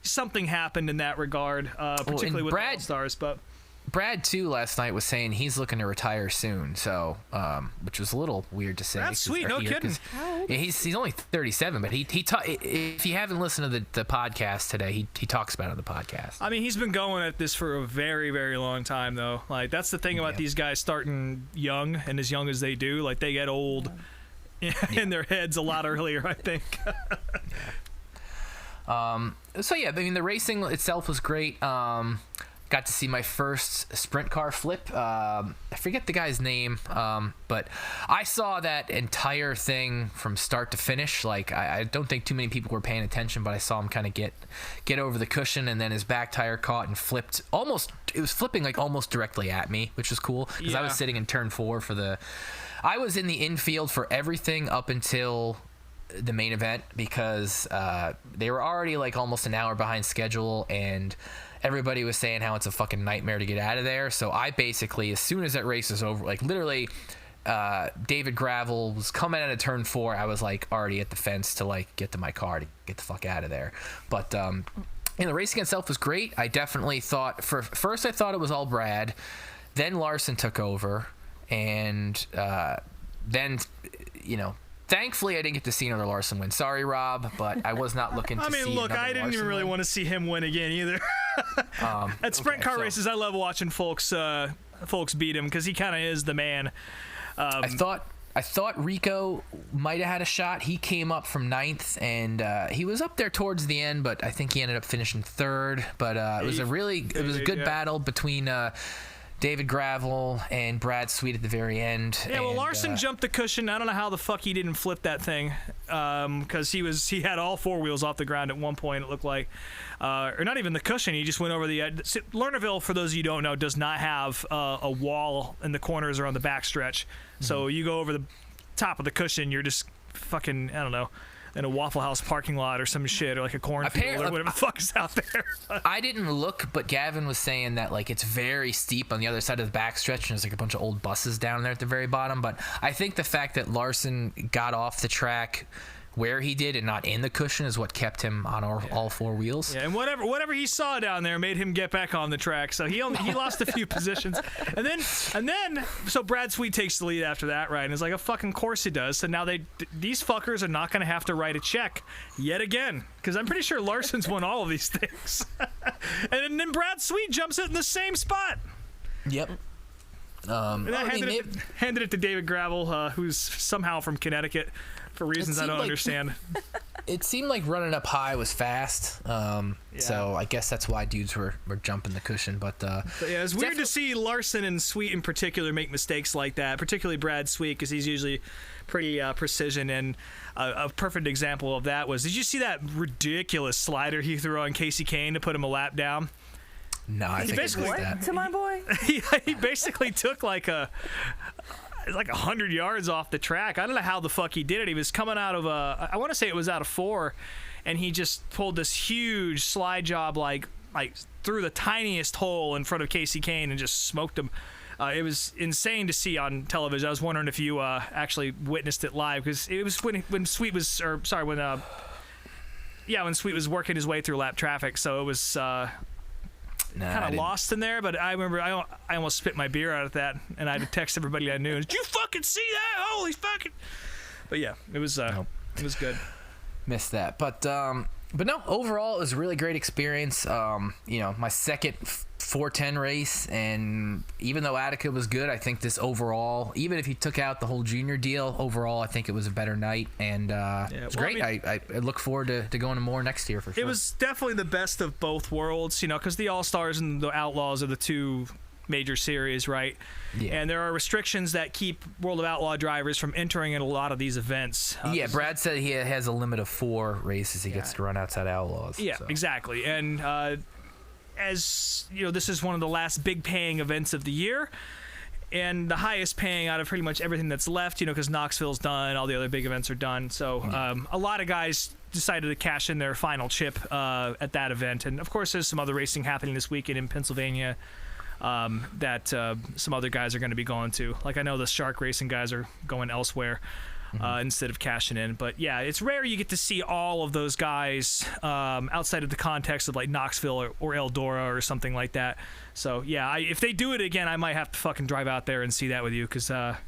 something happened in that regard, particularly with the All-Stars. But Brad too last night was saying he's looking to retire soon, so which was a little weird to say. That's sweet, no kidding. Yeah, he's only 37, but if you haven't listened to the podcast today, he talks about it on the podcast. I mean, he's been going at this for a very, very long time, though. Like, that's the thing about these guys starting young, and as young as they do, like, they get old in their heads a lot earlier, I think. So yeah, I mean, the racing itself was great. Got to see my first sprint car flip. I forget the guy's name, but I saw that entire thing from start to finish. Like, I don't think too many people were paying attention, but I saw him kind of get over the cushion, and then his back tire caught and flipped. It was flipping like almost directly at me, which was cool because I was sitting in turn 4 I was in the infield for everything up until the main event because they were already like almost an hour behind schedule, and everybody was saying how it's a fucking nightmare to get out of there. So I basically, as soon as that race was over, like literally David Gravel was coming out of turn 4, I was like already at the fence to like get to my car to get the fuck out of there. But the racing itself was great. I definitely thought, first I thought it was all Brad, then Larson took over, and then thankfully, I didn't get to see another Larson win. Sorry, Rob, but I was not looking to see another Larson I didn't even really want to see him win again either. At sprint car races, I love watching folks beat him because he kind of is the man. I thought Rico might have had a shot. He came up from 9th, and he was up there towards the end, but I think he ended up finishing 3rd. But it was a good battle between David Gravel and Brad Sweet at the very end. Yeah, well, Larson jumped the cushion. I don't know how the fuck he didn't flip that thing, because he had all 4 wheels off the ground at one point, it looked like. Or not even the cushion, he just went over the Lernerville, for those of you who don't know, does not have a wall in the corners or on the backstretch. Mm-hmm. So you go over the top of the cushion, you're just fucking, I don't know, in a Waffle House parking lot or some shit, or like a cornfield or whatever the fuck is out there. I didn't look, but Gavin was saying that like it's very steep on the other side of the backstretch, and there's like a bunch of old buses down there at the very bottom. But I think the fact that Larson got off the track where he did and not in the cushion is what kept him on all 4 wheels. Yeah, and whatever he saw down there made him get back on the track. So he lost a few positions, and then so Brad Sweet takes the lead after that, right? And it's like, a fucking course he does. So now these fuckers are not going to have to write a check yet again, because I'm pretty sure Larson's won all of these things. And then Brad Sweet jumps it in the same spot. Yep. And I handed it to David Gravel, who's somehow from Connecticut, for reasons I don't understand. It seemed like running up high was fast, so I guess that's why dudes were jumping the cushion. But yeah, it's weird to see Larson and Sweet in particular make mistakes like that, particularly Brad Sweet, because he's usually pretty precision. And a perfect example of that was, did you see that ridiculous slider he threw on Casey Kane to put him a lap down? No, I think it was that. To my boy? He basically took like 100 yards off the track. I don't know how the fuck he did it. He was coming out of I want to say it was out of 4, and he just pulled this huge slide job like through the tiniest hole in front of Casey Kane and just smoked him. It was insane to see on television. I was wondering if you actually witnessed it live, because it was when Sweet was, when Sweet was working his way through lap traffic, so it was kind of lost in there. But I remember I almost spit my beer out at that, and I had to text everybody I knew, did you fucking see that? Holy fucking. But yeah, it was good. Missed that. But no, overall it was a really great experience. My second 410 race, and even though Attica was good, I think this overall, even if you took out the whole junior deal, overall I think it was a better night, and it was great. I look forward to going to more next year for sure. It was definitely the best of both worlds, because the All-Stars and the Outlaws are the two major series, right? Yeah. And there are restrictions that keep World of Outlaw drivers from entering in a lot of these events. Brad said he has a limit of 4 races he gets to run outside Outlaws. Yeah, exactly. And as this is one of the last big paying events of the year, and the highest paying out of pretty much everything that's left, because Knoxville's done, all the other big events are done. So a lot of guys decided to cash in their final chip at that event. And of course, there's some other racing happening this weekend in Pennsylvania that some other guys are going to be going to. Like, I know the shark racing guys are going elsewhere instead of cashing in. But yeah, it's rare you get to see all of those guys outside of the context of like Knoxville or Eldora or something like that. So yeah, if they do it again, I might have to fucking drive out there and see that with you, because that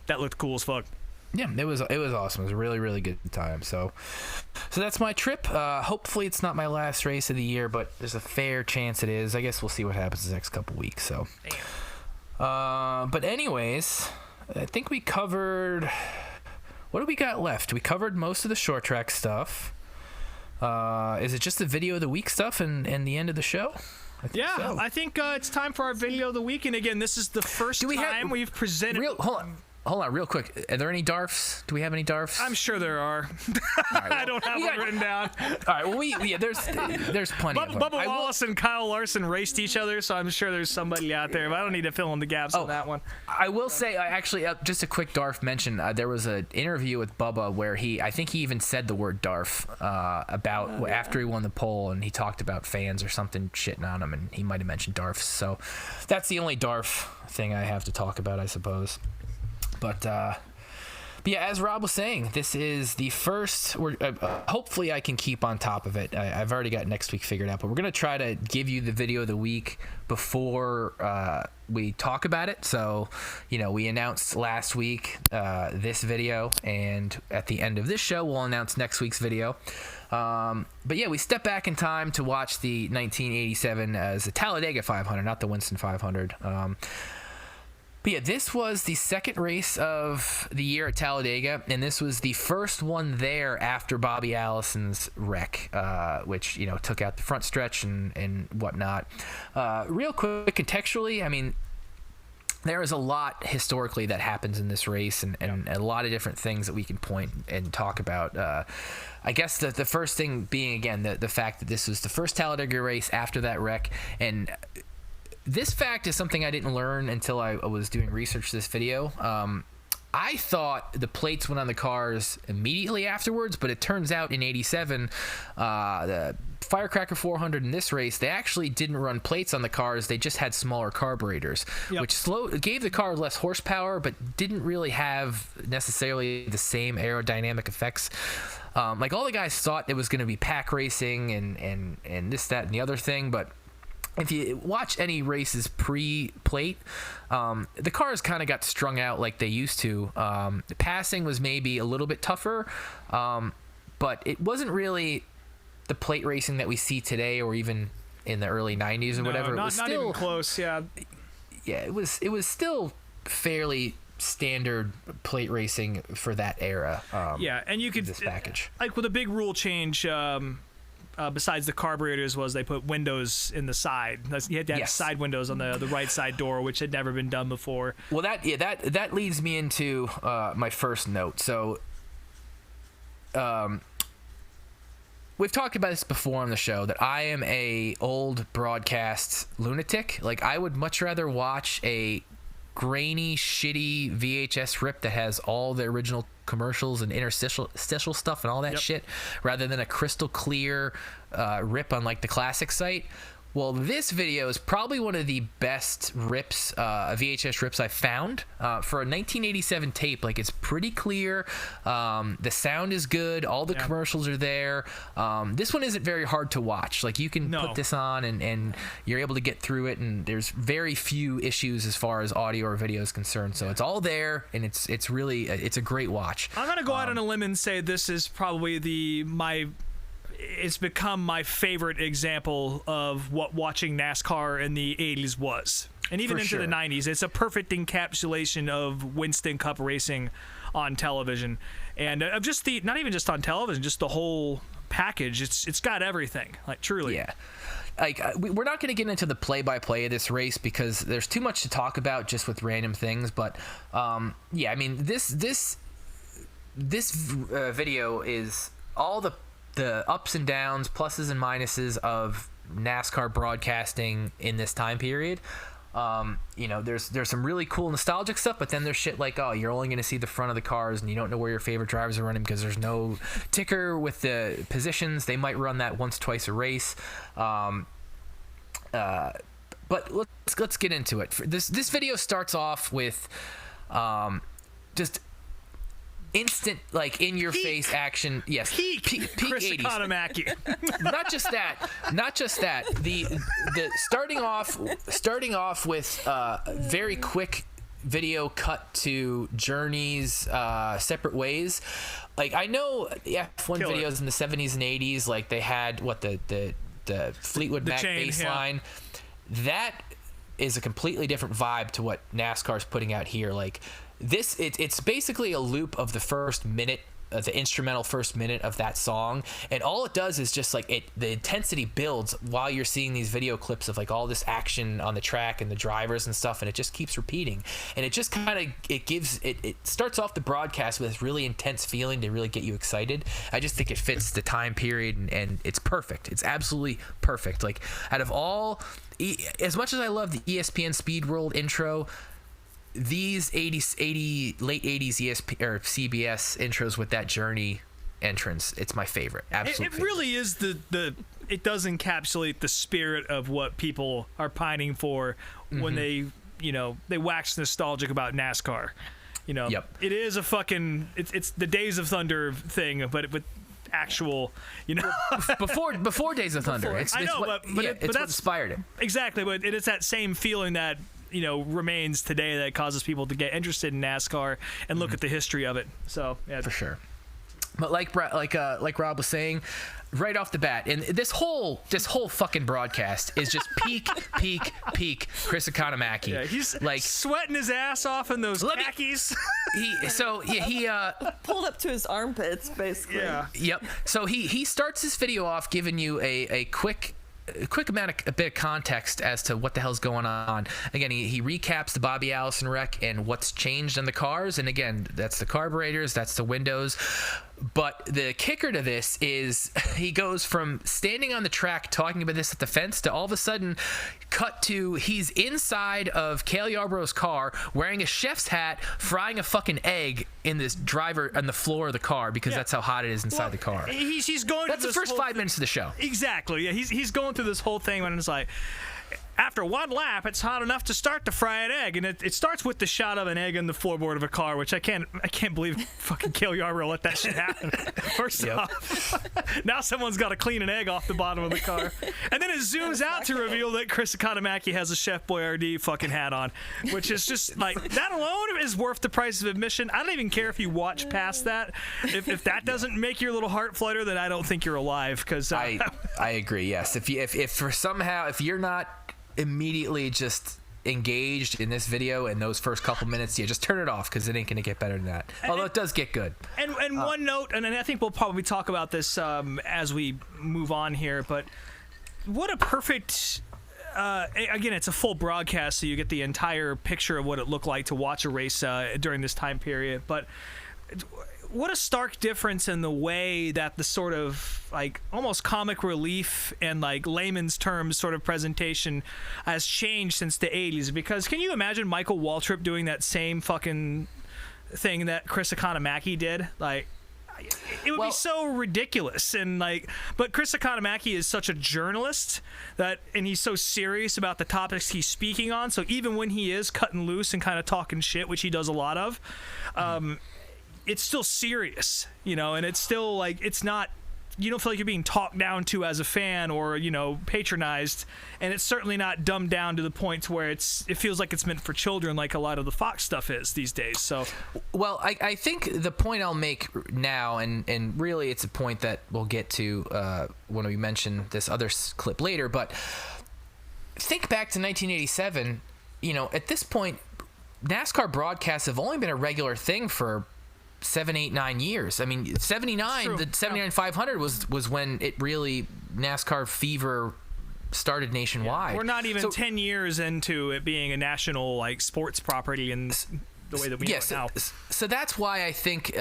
looked cool as fuck. Yeah, it was awesome. It was a really, really good time. So that's my trip. Hopefully it's not my last race of the year, but there's a fair chance it is. I guess we'll see what happens the next couple weeks. So, but anyways, I think we covered. What do we got left? We covered most of the short track stuff. Is it just the video of the week stuff and the end of the show? I think it's time for our video of the week. And again, this is the first time we've presented. Hold on, real quick. Are there any DARFs? Do we have any DARFs? I'm sure there are. Right, well, I don't have them written down. All right. Well, there's plenty of them. Bubba Wallace and Kyle Larson raced each other, so I'm sure there's somebody out there. But I don't need to fill in the gaps on that one. I will say, actually, just a quick DARF mention. There was an interview with Bubba where I think he even said the word DARF after he won the pole, and he talked about fans or something shitting on him, and he might have mentioned DARFs. So that's the only DARF thing I have to talk about, I suppose. But yeah, as Rob was saying, this is the first. Hopefully, I can keep on top of it. I've already got next week figured out, but we're gonna try to give you the video of the week before we talk about it. So, we announced last week this video, and at the end of this show, we'll announce next week's video. But yeah, we step back in time to watch the 1987 as the Talladega 500, not the Winston 500. But yeah, this was the second race of the year at Talladega, and this was the first one there after Bobby Allison's wreck, which, took out the front stretch and whatnot. Real quick, contextually, I mean, there is a lot historically that happens in this race, and a lot of different things that we can point and talk about. I guess the first thing being, again, the fact that this was the first Talladega race after that wreck, and this fact is something I didn't learn until I was doing research for this video. I thought the plates went on the cars immediately afterwards, but it turns out in 87, the Firecracker 400 in this race, they actually didn't run plates on the cars. They just had smaller carburetors, which gave the car less horsepower, but didn't really have necessarily the same aerodynamic effects. Like, all the guys thought it was going to be pack racing and this, that, and the other thing, but if you watch any races pre-plate, the cars kind of got strung out like they used to. The passing was maybe a little bit tougher, but it wasn't really the plate racing that we see today, or even in the early 90s or whatever. Not even close, yeah. Yeah, it was still fairly standard plate racing for that era. And you could this package, like with a big rule change. Besides the carburetors, was they put windows in the side. You had to have side windows on the right side door, which had never been done before. Well, that leads me into my first note. So, we've talked about this before on the show, that I am a old broadcast lunatic. Like, I would much rather watch a grainy, shitty VHS rip that has all the original commercials and interstitial stuff and all that shit, rather than a crystal clear rip on like the classic site. Well, this video is probably one of the best rips, VHS rips I've found for a 1987 tape. Like, it's pretty clear. The sound is good. All the commercials are there. This one isn't very hard to watch. Like, you can put this on and you're able to get through it. And there's very few issues as far as audio or video is concerned. So it's all there, and it's really it's a great watch. I'm gonna go out on a limb and say this is probably it's become my favorite example of what watching NASCAR in the 80s was. And even into the 90s, it's a perfect encapsulation of Winston Cup racing on television. And of just not even just on television, just the whole package. It's got everything, like truly. Yeah. Like we're not going to get into the play-by-play of this race because there's too much to talk about just with random things. But yeah, I mean this video is all the ups and downs, pluses and minuses of NASCAR broadcasting in this time period. You know, there's some really cool nostalgic stuff, but then there's shit like, oh, you're only going to see the front of the cars and you don't know where your favorite drivers are running because there's no ticker with the positions. They might run that once, twice a race. But let's get into it. This video starts off with just instant, like, in your face action. Yes, peak Chris 80s. Economaki. Not just that. The starting off with very quick video cut to Journey's Separate Ways. Like, I know the F1 videos in the 70s and 80s, like they had the Fleetwood Mac bass line. That is a completely different vibe to what NASCAR's putting out here. Like this, it's basically a loop of the first minute, the instrumental first minute of that song, and all it does is just like the intensity builds while you're seeing these video clips of like all this action on the track and the drivers and stuff, and it just keeps repeating, and it just kind of it starts off the broadcast with this really intense feeling to really get you excited. I just think it fits the time period, and it's perfect. It's absolutely perfect. Like, out of all, as much as I love the ESPN Speed World intro, these late 80s ESP or CBS intros with that Journey entrance, it's my favorite. Absolutely. It really is it does encapsulate the spirit of what people are pining for when they wax nostalgic about NASCAR. You know, It is a fucking it's the Days of Thunder thing, but with actual, before Days of Thunder. It's what inspired it. Exactly, but it is that same feeling that remains today that causes people to get interested in NASCAR and look at the history of it. So yeah, for sure. But like Rob was saying, right off the bat, and this whole fucking broadcast is just peak Chris Economaki. Yeah, he's like sweating his ass off in those khakis. He pulled up to his armpits, basically. Yeah. Yep. So he starts this video off giving you a bit of context as to what the hell's going on. Again, he recaps the Bobby Allison wreck and what's changed in the cars, and again, that's the carburetors, that's the windows. But the kicker to this is he goes from standing on the track talking about this at the fence to all of a sudden cut to he's inside of Cale Yarborough's car wearing a chef's hat, frying a fucking egg in this driver on the floor of the car because that's how hot it is inside the car. He's going. That's the first 5 minutes of the show. Exactly. Yeah. He's going through this whole thing when it's like, after one lap, it's hot enough to start to fry an egg, and it starts with the shot of an egg in the floorboard of a car, which I can't believe fucking Cale Yarborough let that shit happen. First off, now someone's got to clean an egg off the bottom of the car, and then it zooms out to reveal that Chris Economaki has a Chef Boyardee fucking hat on, which is just like, that alone is worth the price of admission. I don't even care if you watch past that. If that doesn't make your little heart flutter, then I don't think you're alive. Because I agree. Yes, if you're not immediately just engaged in this video in those first couple minutes, just turn it off because it ain't gonna get better than that. Although it does get good. And one note, and I think we'll probably talk about this as we move on here, but what a perfect again, it's a full broadcast, so you get the entire picture of what it looked like to watch a race during this time period. But what a stark difference in the way that the sort of like almost comic relief and like layman's terms sort of presentation has changed since the 80s. Because can you imagine Michael Waltrip doing that same fucking thing that Chris Economaki did? Like, it would be so ridiculous. And like, but Chris Economaki is such a journalist and he's so serious about the topics he's speaking on. So even when he is cutting loose and kind of talking shit, which he does a lot of, it's still serious, and it's still like, it's not you don't feel like you're being talked down to as a fan or, patronized, and it's certainly not dumbed down to the point to where it feels like it's meant for children like a lot of the Fox stuff is these days. So, well, I think the point I'll make now, and really it's a point that we'll get to when we mention this other clip later, but think back to 1987. At this point, NASCAR broadcasts have only been a regular thing for 7, 8, 9 years. I mean, 79, the 79 500 was when it really, NASCAR fever started nationwide. We're not even 10 years into it being a national sports property in the way that we know it now. So that's why I think,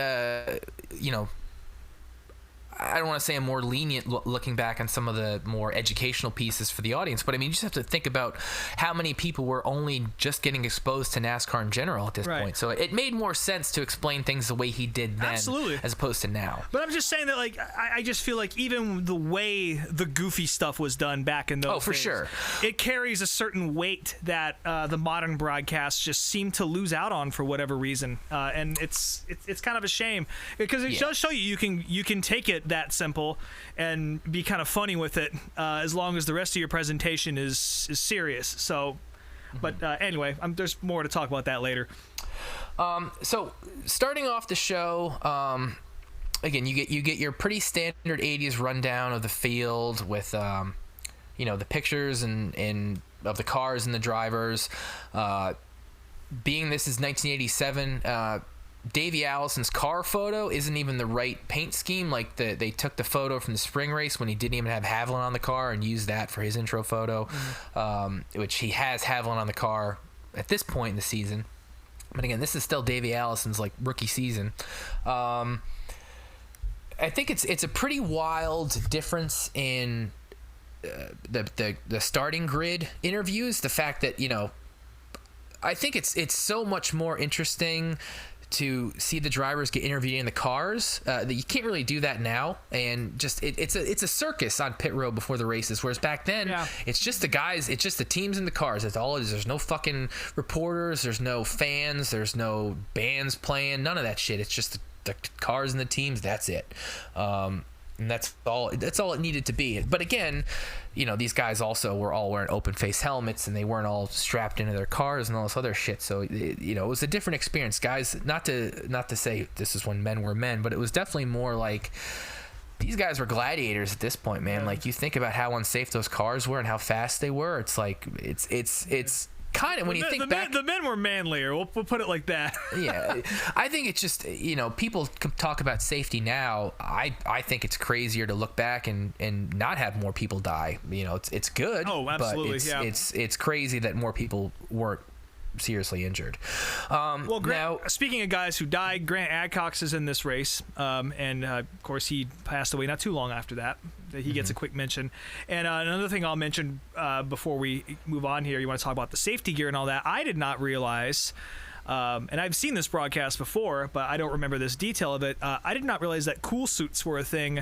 I don't want to say I'm more lenient looking back on some of the more educational pieces for the audience, but I mean, you just have to think about how many people were only just getting exposed to NASCAR in general at this point. So it made more sense to explain things the way he did then, as opposed to now. But I'm just saying that, I just feel like even the way the goofy stuff was done back in those days, sure, it carries a certain weight that the modern broadcasts just seem to lose out on for whatever reason, and it's kind of a shame because it does show you can take it that simple and be kind of funny with it as long as the rest of your presentation is serious. So but anyway, there's more to talk about that later. So starting off the show, again, you get your pretty standard 80s rundown of the field with the pictures and of the cars and the drivers. Being this is 1987, Davey Allison's car photo isn't even the right paint scheme. They took the photo from the spring race when he didn't even have Haviland on the car and used that for his intro photo, which he has Haviland on the car at this point in the season. But again, this is still Davey Allison's rookie season. I think it's a pretty wild difference in the starting grid interviews. The fact that I think it's so much more interesting to see the drivers get interviewed in the cars. That you can't really do that now, and just it's a circus on pit road before the races. Whereas back then, it's just the guys, it's just the teams and the cars. That's all it is. There's no fucking reporters. There's no fans. There's no bands playing. None of that shit. It's just the cars and the teams. That's it. And that's all it needed to be. But again, these guys also were all wearing open face helmets and they weren't all strapped into their cars and all this other shit. So it was a different experience, guys. Not to say this is when men were men, but it was definitely more like these guys were gladiators at this point, man. You think about how unsafe those cars were and how fast they were. It's it's kind of, when you think back, the men were manlier. We'll put it like that. Yeah, I think it's just people talk about safety now. I think it's crazier to look back and not have more people die. It's good. Oh, absolutely. But it's crazy that more people weren't seriously injured. Now, speaking of guys who died, Grant Adcox is in this race, and of course he passed away not too long after that. He gets a quick mention. And another thing I'll mention before we move on here, you want to talk about the safety gear and all that. I did not realize, and I've seen this broadcast before, but I don't remember this detail of it. I did not realize that cool suits were a thing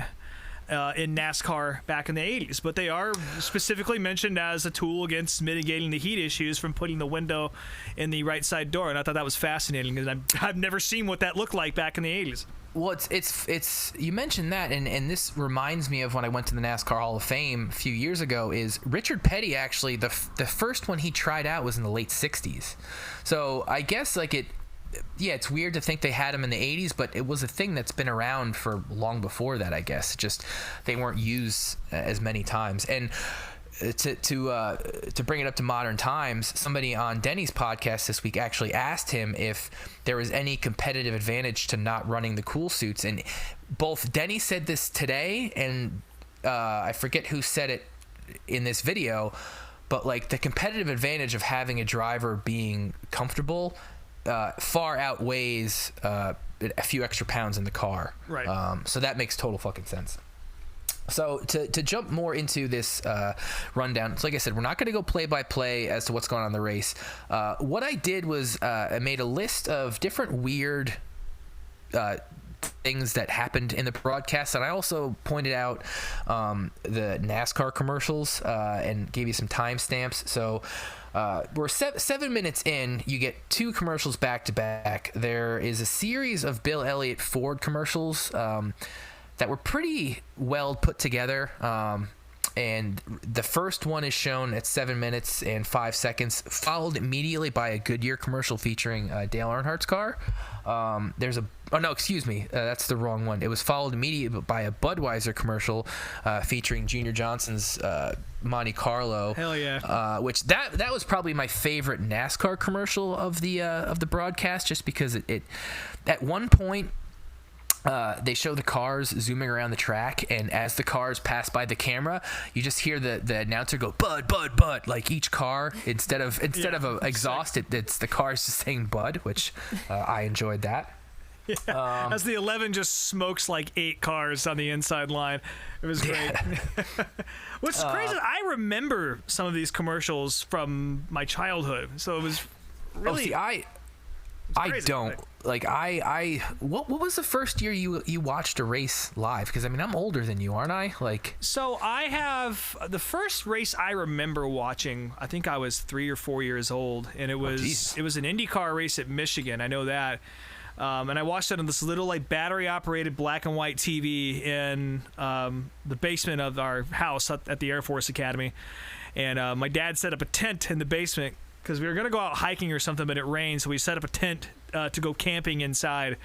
in NASCAR back in the 80s, but they are specifically mentioned as a tool against mitigating the heat issues from putting the window in the right side door. And I thought that was fascinating because I've never seen what that looked like back in the 80s. Well, it's you mentioned that, and this reminds me of when I went to the NASCAR Hall of Fame a few years ago. Is Richard Petty actually the first one he tried out was in the late 60s. So I guess it's weird to think they had him in the 80s, but it was a thing that's been around for long before that, I guess. Just they weren't used as many times. And to bring it up to modern times, somebody on Denny's podcast this week actually asked him if there was any competitive advantage to not running the cool suits. And both Denny said this today, and I forget who said it in this video, but the competitive advantage of having a driver being comfortable far outweighs a few extra pounds in the car. Right. So that makes total fucking sense. So to jump more into this rundown, so like I said, we're not going to go play by play as to what's going on in the race. What I did was I made a list of different weird things that happened in the broadcast, and I also pointed out the NASCAR commercials and gave you some timestamps. So we're 7 minutes in, you get 2 commercials back to back. There is a series of Bill Elliott Ford commercials. that were pretty well put together. And the first one is shown at 7 minutes and 5 seconds, followed immediately by a Goodyear commercial featuring Dale Earnhardt's car. That's the wrong one. It was followed immediately by a Budweiser commercial featuring Junior Johnson's Monte Carlo. Hell yeah! Which that was probably my favorite NASCAR commercial of the broadcast, just because it at one point. They show the cars zooming around the track, and as the cars pass by the camera, you just hear the announcer go Bud, Bud, Bud, like each car instead of a exhaust, it's the cars just saying Bud, which I enjoyed that. Yeah. As the 11 just smokes like 8 cars on the inside line, it was great. Yeah. What's crazy? I remember some of these commercials from my childhood, so it was really. I don't like what was the first year you watched a race live? Because I mean, I'm older than you, aren't I? Like, so I have the first race I remember watching. I think I was 3 or 4 years old, and it was an IndyCar race at Michigan. I know that, and I watched it on this little like battery operated black and white TV in the basement of our house at the Air Force Academy, and my dad set up a tent in the basement. Because we were going to go out hiking or something, but it rained, so we set up a tent to go camping inside.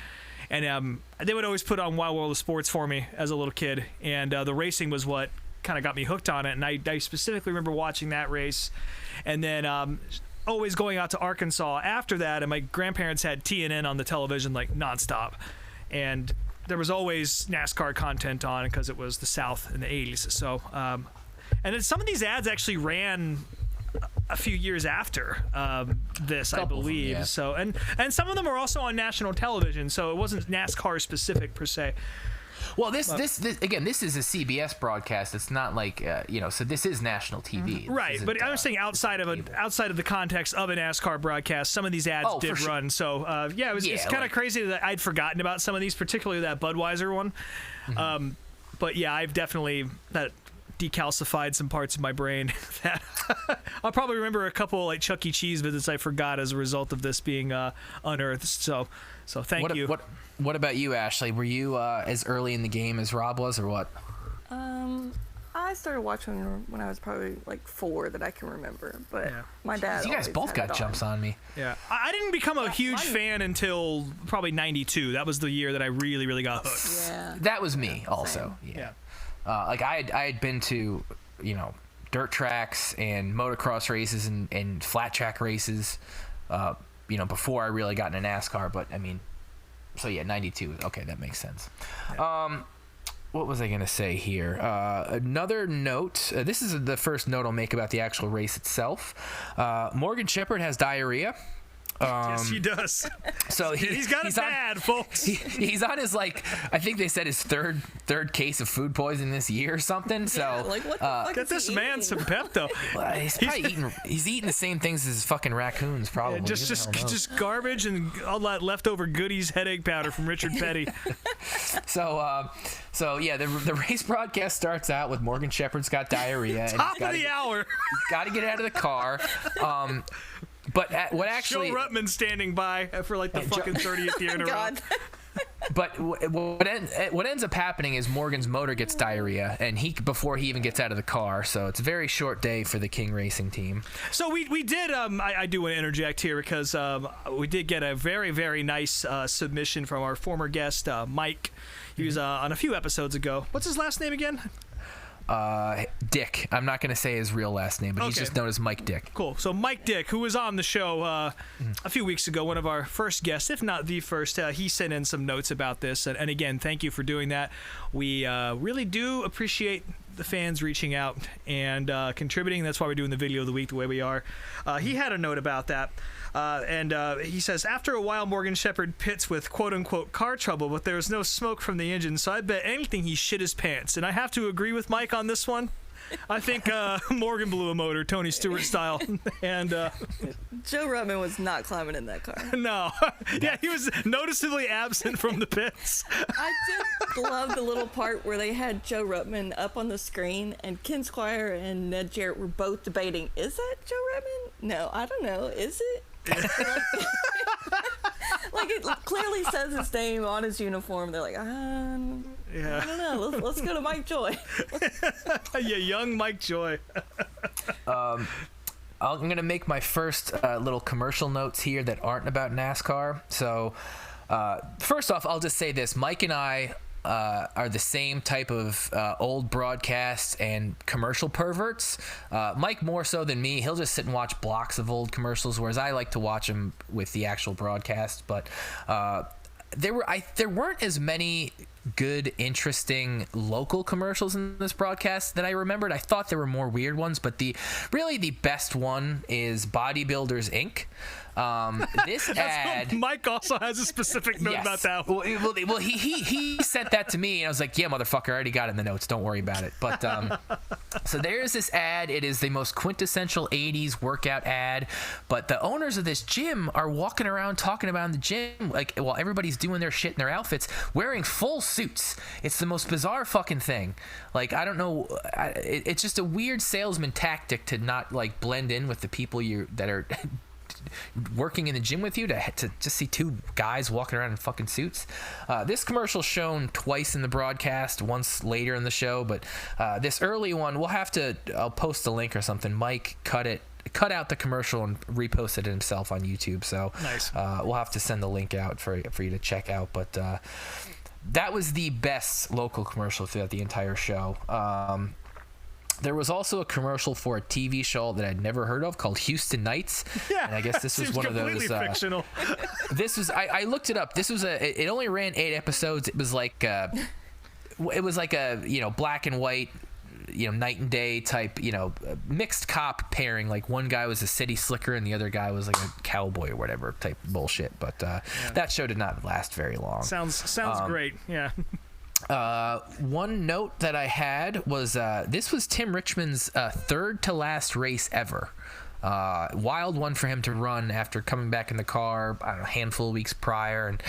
And they would always put on Wild World of Sports for me as a little kid. And the racing was what kind of got me hooked on it. And I specifically remember watching that race. And then always going out to Arkansas after that. And my grandparents had TNN on the television like nonstop. And there was always NASCAR content on because it was the South in the 80s. So, and then some of these ads actually ran a few years after this, I believe. Them, yeah. So, and some of them are also on national television, so it wasn't NASCAR specific per se. Well, this again, this is a CBS broadcast. It's not like so this is national TV, right? But I'm saying outside of the context of a NASCAR broadcast, some of these ads did run. So it's kind of crazy that I'd forgotten about some of these, particularly that Budweiser one. Mm-hmm. But yeah, I've definitely decalcified some parts of my brain that I'll probably remember a couple like Chuck E. Cheese visits I forgot as a result of this being unearthed. So thank you. What about you, Ashley? Were you as early in the game as Rob was, or what? I started watching when I was probably like 4 that I can remember, but my dad. You guys both got jumps on me. Yeah, I didn't become a huge fan until probably '92. That was the year that I really, really got hooked. Yeah, that was me also. Yeah. Like I had been to, dirt tracks and motocross races and flat track races, before I really got into NASCAR. But I mean, so yeah, 92. Okay, that makes sense. Yeah. What was I going to say here? Another note. This is the first note I'll make about the actual race itself. Morgan Shepherd has diarrhea. Yes, he does. So he's got it bad, folks. He's on his I think they said his third case of food poisoning this year or something. So what the fuck get this man some Pepto. Well, he's eating the same things as fucking raccoons, probably. Yeah, just garbage and all that leftover goodies headache powder from Richard Petty. So yeah, the race broadcast starts out with Morgan Shepherd's got diarrhea. Top of the hour. He's got to get out of the car. But what actually... Joe Ruttman standing by for like the fucking 30th year in a row. But what ends up happening is Morgan's motor gets diarrhea, and before he even gets out of the car. So it's a very short day for the King Racing team. So we did. I do want to interject here because we did get a very, very nice submission from our former guest Mike. He was on a few episodes ago. What's his last name again? Dick. I'm not going to say his real last name, but he's just known as Mike Dick. Cool. So Mike Dick, who was on the show a few weeks ago, one of our first guests, if not the first, he sent in some notes about this. And again, thank you for doing that. We really do appreciate the fans reaching out and contributing. That's why we're doing the video of the week the way we are. He had a note about that. And he says, after a while, Morgan Shepherd pits with quote-unquote car trouble, but there was no smoke from the engine, so I bet anything he shit his pants. And I have to agree with Mike on this one. I think Morgan blew a motor, Tony Stewart style. And Joe Ruttman was not climbing in that car. No. Yeah, he was noticeably absent from the pits. I just love the little part where they had Joe Ruttman up on the screen, and Ken Squire and Ned Jarrett were both debating, is that Joe Ruttman? No, I don't know. Is it? Like it clearly says his name on his uniform. They're like, Yeah. I don't know. Let's go to Mike Joy. Yeah, young Mike Joy. I'm going to make my first little commercial notes here that aren't about NASCAR. So, first off, I'll just say this. Mike and I are the same type of old broadcast and commercial perverts. Mike more so than me. He'll just sit and watch blocks of old commercials, whereas I like to watch them with the actual broadcast. But there weren't as many good, interesting local commercials in this broadcast that I remembered. I thought there were more weird ones, but the best one is Bodybuilders Inc. This ad. Mike also has a specific note about that one. Well, he sent that to me, and I was like, "Yeah, motherfucker, I already got it in the notes. Don't worry about it." But so there's this ad. It is the most quintessential '80s workout ad. But the owners of this gym are walking around talking about in the gym, like while everybody's doing their shit in their outfits, wearing full suits. It's the most bizarre fucking thing. Like, I don't know. It's just a weird salesman tactic to not like blend in with the people that are working in the gym with you, to just see two guys walking around in fucking suits. This commercial's shown twice in the broadcast, once later in the show, but this early one, I'll post a link or something. Mike cut out the commercial and reposted it himself on YouTube, so nice. We'll have to send the link out for you to check out, but that was the best local commercial throughout the entire show. There was also a commercial for a TV show that I'd never heard of called Houston Nights. Yeah, and I guess this was one of those. Fictional. This was. I looked it up. This was it only ran 8 episodes. It was like a black and white, night and day type, mixed cop pairing. Like one guy was a city slicker and the other guy was like a cowboy or whatever type bullshit. But that show did not last very long. Sounds great. Yeah. One note that I had was this was Tim Richmond's third to last race ever. Wild one for him to run after coming back in the car, I don't know, a handful of weeks prior, and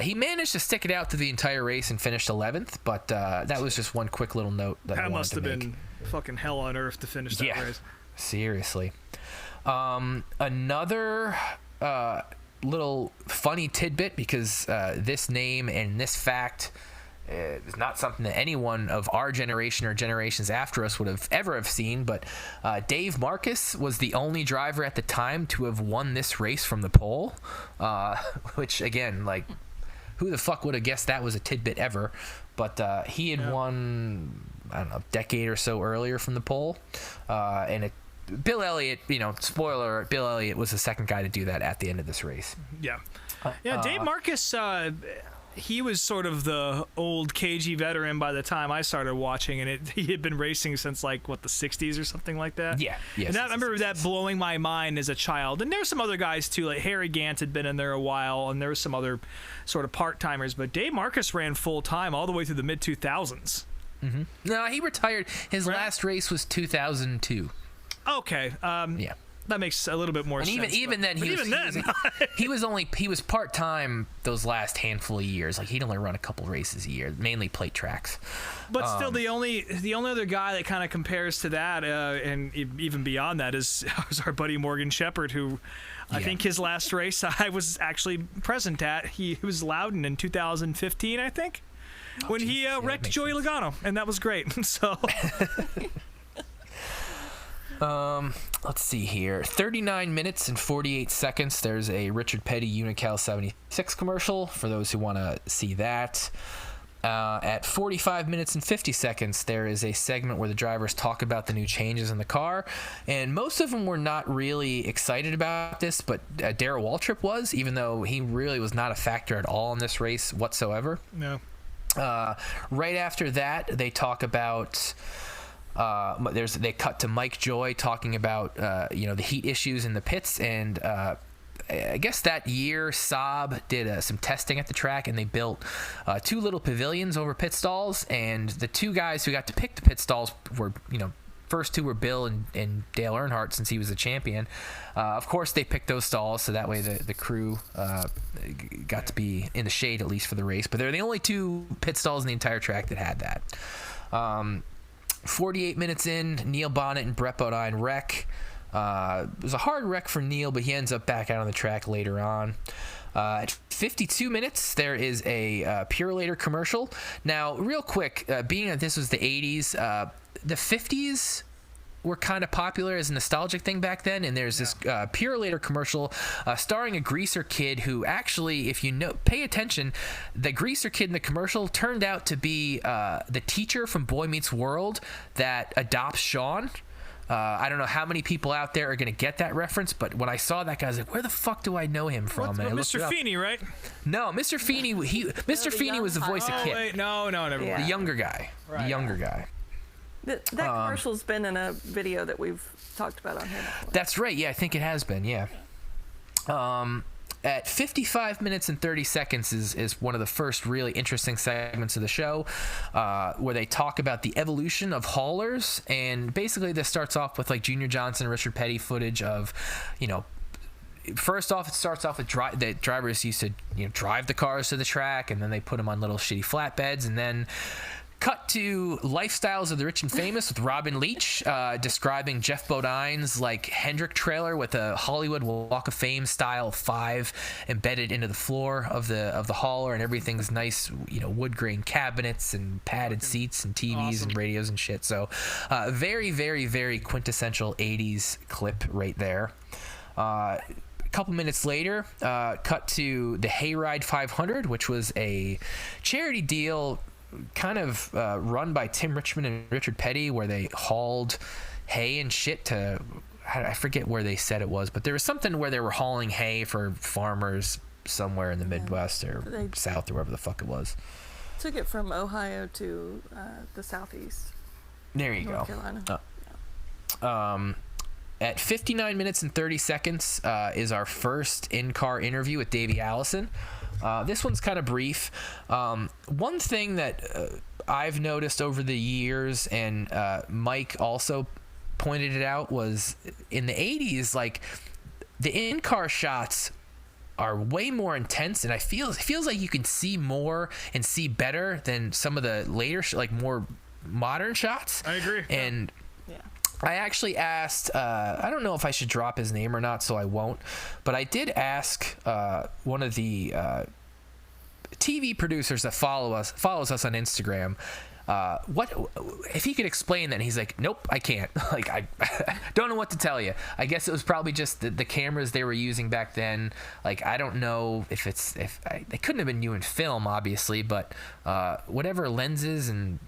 he managed to stick it out to the entire race and finished 11th. But that was just one quick little note that I wanted to make. That must have been fucking hell on earth to finish that race. Seriously. Another little funny tidbit, because this name and this fact is not something that anyone of our generation or generations after us would have ever seen, but Dave Marcus was the only driver at the time to have won this race from the pole, which again, like, who the fuck would have guessed that was a tidbit ever? But he had won, I don't know, a decade or so earlier from the pole, and Bill Elliott, spoiler, Bill Elliott was the second guy to do that at the end of this race. Yeah. Dave Marcus, he was sort of the old cagey veteran by the time I started watching, and he had been racing since the 60s or something like that. Yeah. And I remember that blowing my mind as a child. And there were some other guys too, like Harry Gant had been in there a while, and there were some other sort of part-timers, but Dave Marcus ran full-time all the way through the mid-2000s. Mm-hmm. No, he retired. His last race was 2002. Okay. Yeah. That makes a little bit more sense. Even then, he was part-time those last handful of years. Like, he'd only run a couple races a year, mainly plate tracks. But still, the only other guy that kind of compares to that, and even beyond that, is our buddy Morgan Shepherd, who I think his last race I was actually present at. He was Loudon in 2015, I think, when he wrecked Joey Logano, and that was great. So. Let's see here. 39 minutes and 48 seconds. There's a Richard Petty Unical 76 commercial for those who want to see that. At 45 minutes and 50 seconds, there is a segment where the drivers talk about the new changes in the car, and most of them were not really excited about this, but Darrell Waltrip was, even though he really was not a factor at all in this race whatsoever. No. Right after that, they talk about... they cut to Mike Joy talking about the heat issues in the pits, and I guess that year Saab did some testing at the track, and they built 2 little pavilions over pit stalls, and the 2 guys who got to pick the pit stalls were first 2 were Bill and Dale Earnhardt, since he was the champion. Of course they picked those stalls, so that way the crew got to be in the shade at least for the race, but they're the only 2 pit stalls in the entire track that had that. 48 minutes in, Neil Bonnet and Brett Bodine wreck. It was a hard wreck for Neil, but he ends up back out on the track later on. At 52 minutes, there is a Purelator commercial. Now, real quick, being that this was the 80s, the 50s were kind of popular as a nostalgic thing back then, and there's this Purelator commercial starring a greaser kid who actually, if you know, pay attention, the greaser kid in the commercial turned out to be the teacher from Boy Meets World that adopts Sean. I don't know how many people out there are going to get that reference, but when I saw that guy, I was like, where the fuck do I know him from? And Mr. Feeney, right? No, Mr. Feeney, Mr. Feeney was the voice of Kit. Oh, wait, no, never mind. The younger guy. Right. The younger guy. That commercial's been in a video that we've talked about on here before. That's right. Yeah, I think it has been. Yeah. At 55 minutes and 30 seconds is one of the first really interesting segments of the show, where they talk about the evolution of haulers. And basically this starts off with like Junior Johnson and Richard Petty footage of, first off, it starts off with the drivers used to drive the cars to the track, and then they put them on little shitty flatbeds, and then cut to Lifestyles of the Rich and Famous with Robin Leach, describing Jeff Bodine's like Hendrick trailer with a Hollywood Walk of Fame style 5 embedded into the floor of the hauler, and everything's nice, wood grain cabinets and padded seats and TVs and radios and shit. So very, very, very quintessential 80s clip right there. A couple minutes later, cut to the Hayride 500, which was a charity deal kind of run by Tim Richmond and Richard Petty, where they hauled hay and shit to, I forget where they said it was, but there was something where they were hauling hay for farmers somewhere in the Midwest or South or wherever the fuck it was. Took it from Ohio to the Southeast. There you North go. Carolina. At 59 minutes and 30 seconds is our first in-car interview with Davey Allison. This one's kind of brief. One thing that I've noticed over the years, and Mike also pointed it out, was in the 80s, like the in-car shots are way more intense, and it feels like you can see more and see better than some of the later, like more modern shots. I agree. And Yeah. I actually asked, I don't know if I should drop his name or not, so I won't, but I did ask one of the TV producers that follows us on Instagram, what if he could explain that. And he's like, nope, I can't. Like, I don't know what to tell you. I guess it was probably just the cameras they were using back then. Like, I don't know if they couldn't have been new in film, obviously, but whatever lenses and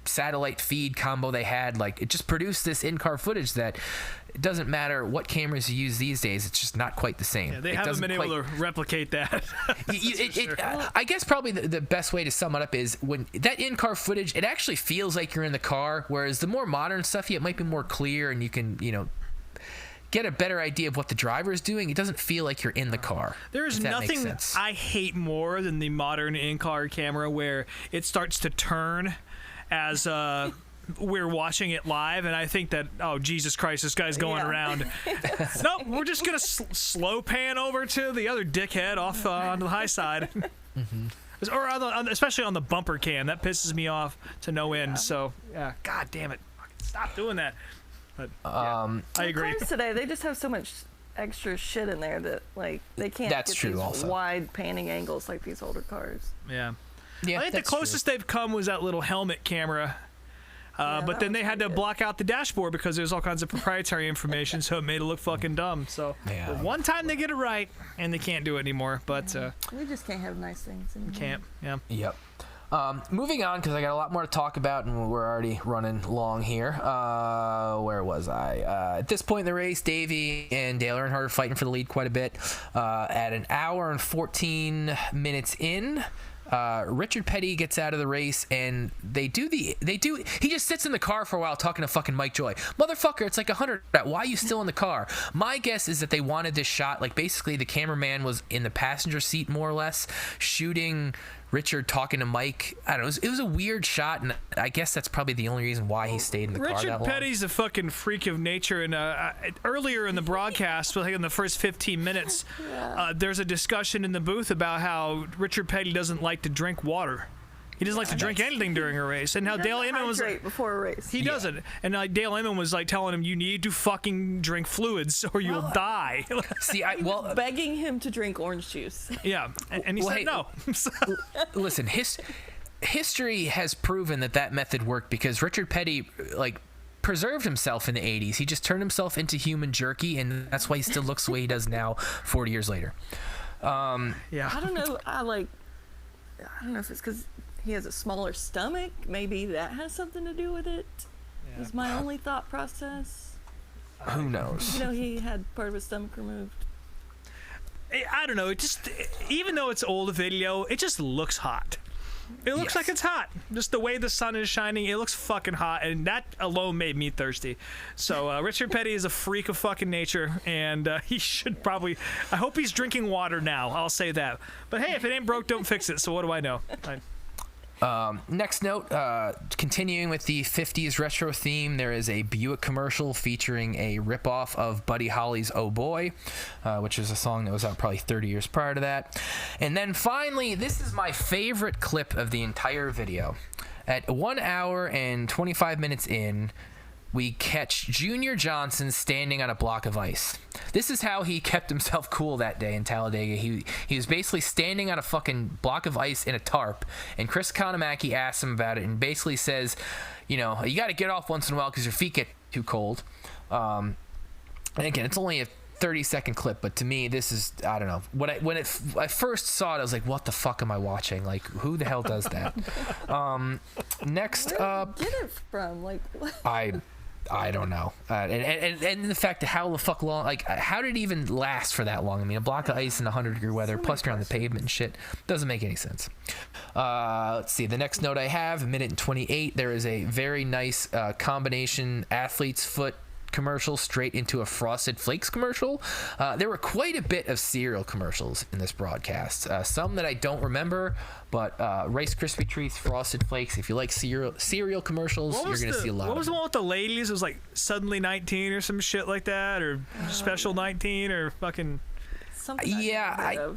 satellite feed combo they had, like, it just produced this in-car footage that it doesn't matter what cameras you use these days, it's just not quite the same. Yeah, they haven't been able to replicate that. I guess probably the best way to sum it up is when that in-car footage, it actually feels like you're in the car, whereas the more modern stuff, it might be more clear and you can get a better idea of what the driver is doing. It doesn't feel like you're in the car. There's nothing I hate more than the modern in-car camera where it starts to turn as we're watching it live, and I think that, oh, Jesus Christ, this guy's going around. Nope, we're just going to slow pan over to the other dickhead off on the high side. Mm-hmm. Or especially on the bumper cam. That pisses me off to no end. So, yeah, God damn it. Stop doing that. But, I agree. Cars today, they just have so much extra shit in there that, like, they can't That's get true these also. wide panning angles like these older cars. Yeah. Yeah, I think the closest they've come was that little helmet camera. But then they had to block out the dashboard because there's all kinds of proprietary information, so it made it look fucking dumb. So one time they get it right, and they can't do it anymore. But we just can't have nice things anymore. Can't. Yeah. Yep. Moving on, because I got a lot more to talk about, and we're already running long here. Where was I? At this point in the race, Davey and Dale Earnhardt are fighting for the lead quite a bit. At an hour and 14 minutes in, Richard Petty gets out of the race, and he just sits in the car for a while talking to fucking Mike Joy. Motherfucker, it's like 100. Why are you still in the car? My guess is that they wanted this shot, like, basically the cameraman was in the passenger seat more or less, shooting Richard talking to Mike. I don't know. It was a weird shot, and I guess that's probably the only reason why he stayed in the car that long. Richard Petty's a fucking freak of nature, and earlier in the broadcast, like in the first 15 minutes, there's a discussion in the booth about how Richard Petty doesn't like to drink water. He doesn't like to drink anything during a race. And now Dale Inman was hydrate before a race. he doesn't. And like Dale Inman was like telling him, you need to fucking drink fluids or you'll die. See, Begging him to drink orange juice. Yeah, and he said no. listen, history has proven that method worked because Richard Petty preserved himself in the 80s. He just turned himself into human jerky, and that's why he still looks the way he does now 40 years later. Yeah. I don't know. I don't know if it's because he has a smaller stomach. Maybe that has something to do with it. Yeah. Is my only thought process. Who knows? He had part of his stomach removed. I don't know. It just, even though it's old video, it just looks hot. It looks like it's hot. Just the way the sun is shining, it looks fucking hot, and that alone made me thirsty. So Richard Petty is a freak of fucking nature, and he should probably. I hope he's drinking water now. I'll say that. But hey, if it ain't broke, don't fix it. So what do I know? Next note, continuing with the 50s retro theme, there is a Buick commercial featuring a ripoff of Buddy Holly's Oh Boy, which is a song that was out probably 30 years prior to that. And then finally, this is my favorite clip of the entire video. At 1 hour and 25 minutes in, we catch Junior Johnson standing on a block of ice. This is how he kept himself cool that day in Talladega. He was basically standing on a fucking block of ice in a tarp, and Chris Economaki asks him about it and basically says, you got to get off once in a while because your feet get too cold. And again, it's only a 30-second clip, but to me, this is, I don't know. When I first saw it, I was like, what the fuck am I watching? Like, who the hell does that? Next up... Where did you get it from? Like, what? I don't know. And the fact that how the fuck long, how did it even last for that long? I mean, a block of ice in 100-degree weather, plus you're on the pavement and shit, doesn't make any sense. Let's see. The next note I have, 1:28, there is a very nice combination athlete's foot commercial straight into a Frosted Flakes commercial. There were quite a bit of cereal commercials in this broadcast. Some that I don't remember, but Rice Krispie Treats, Frosted Flakes. If you like cereal commercials, you're going to see a lot. What was the one with the ladies? It was like Suddenly 19 or some shit like that, or Special 19 or fucking. Something I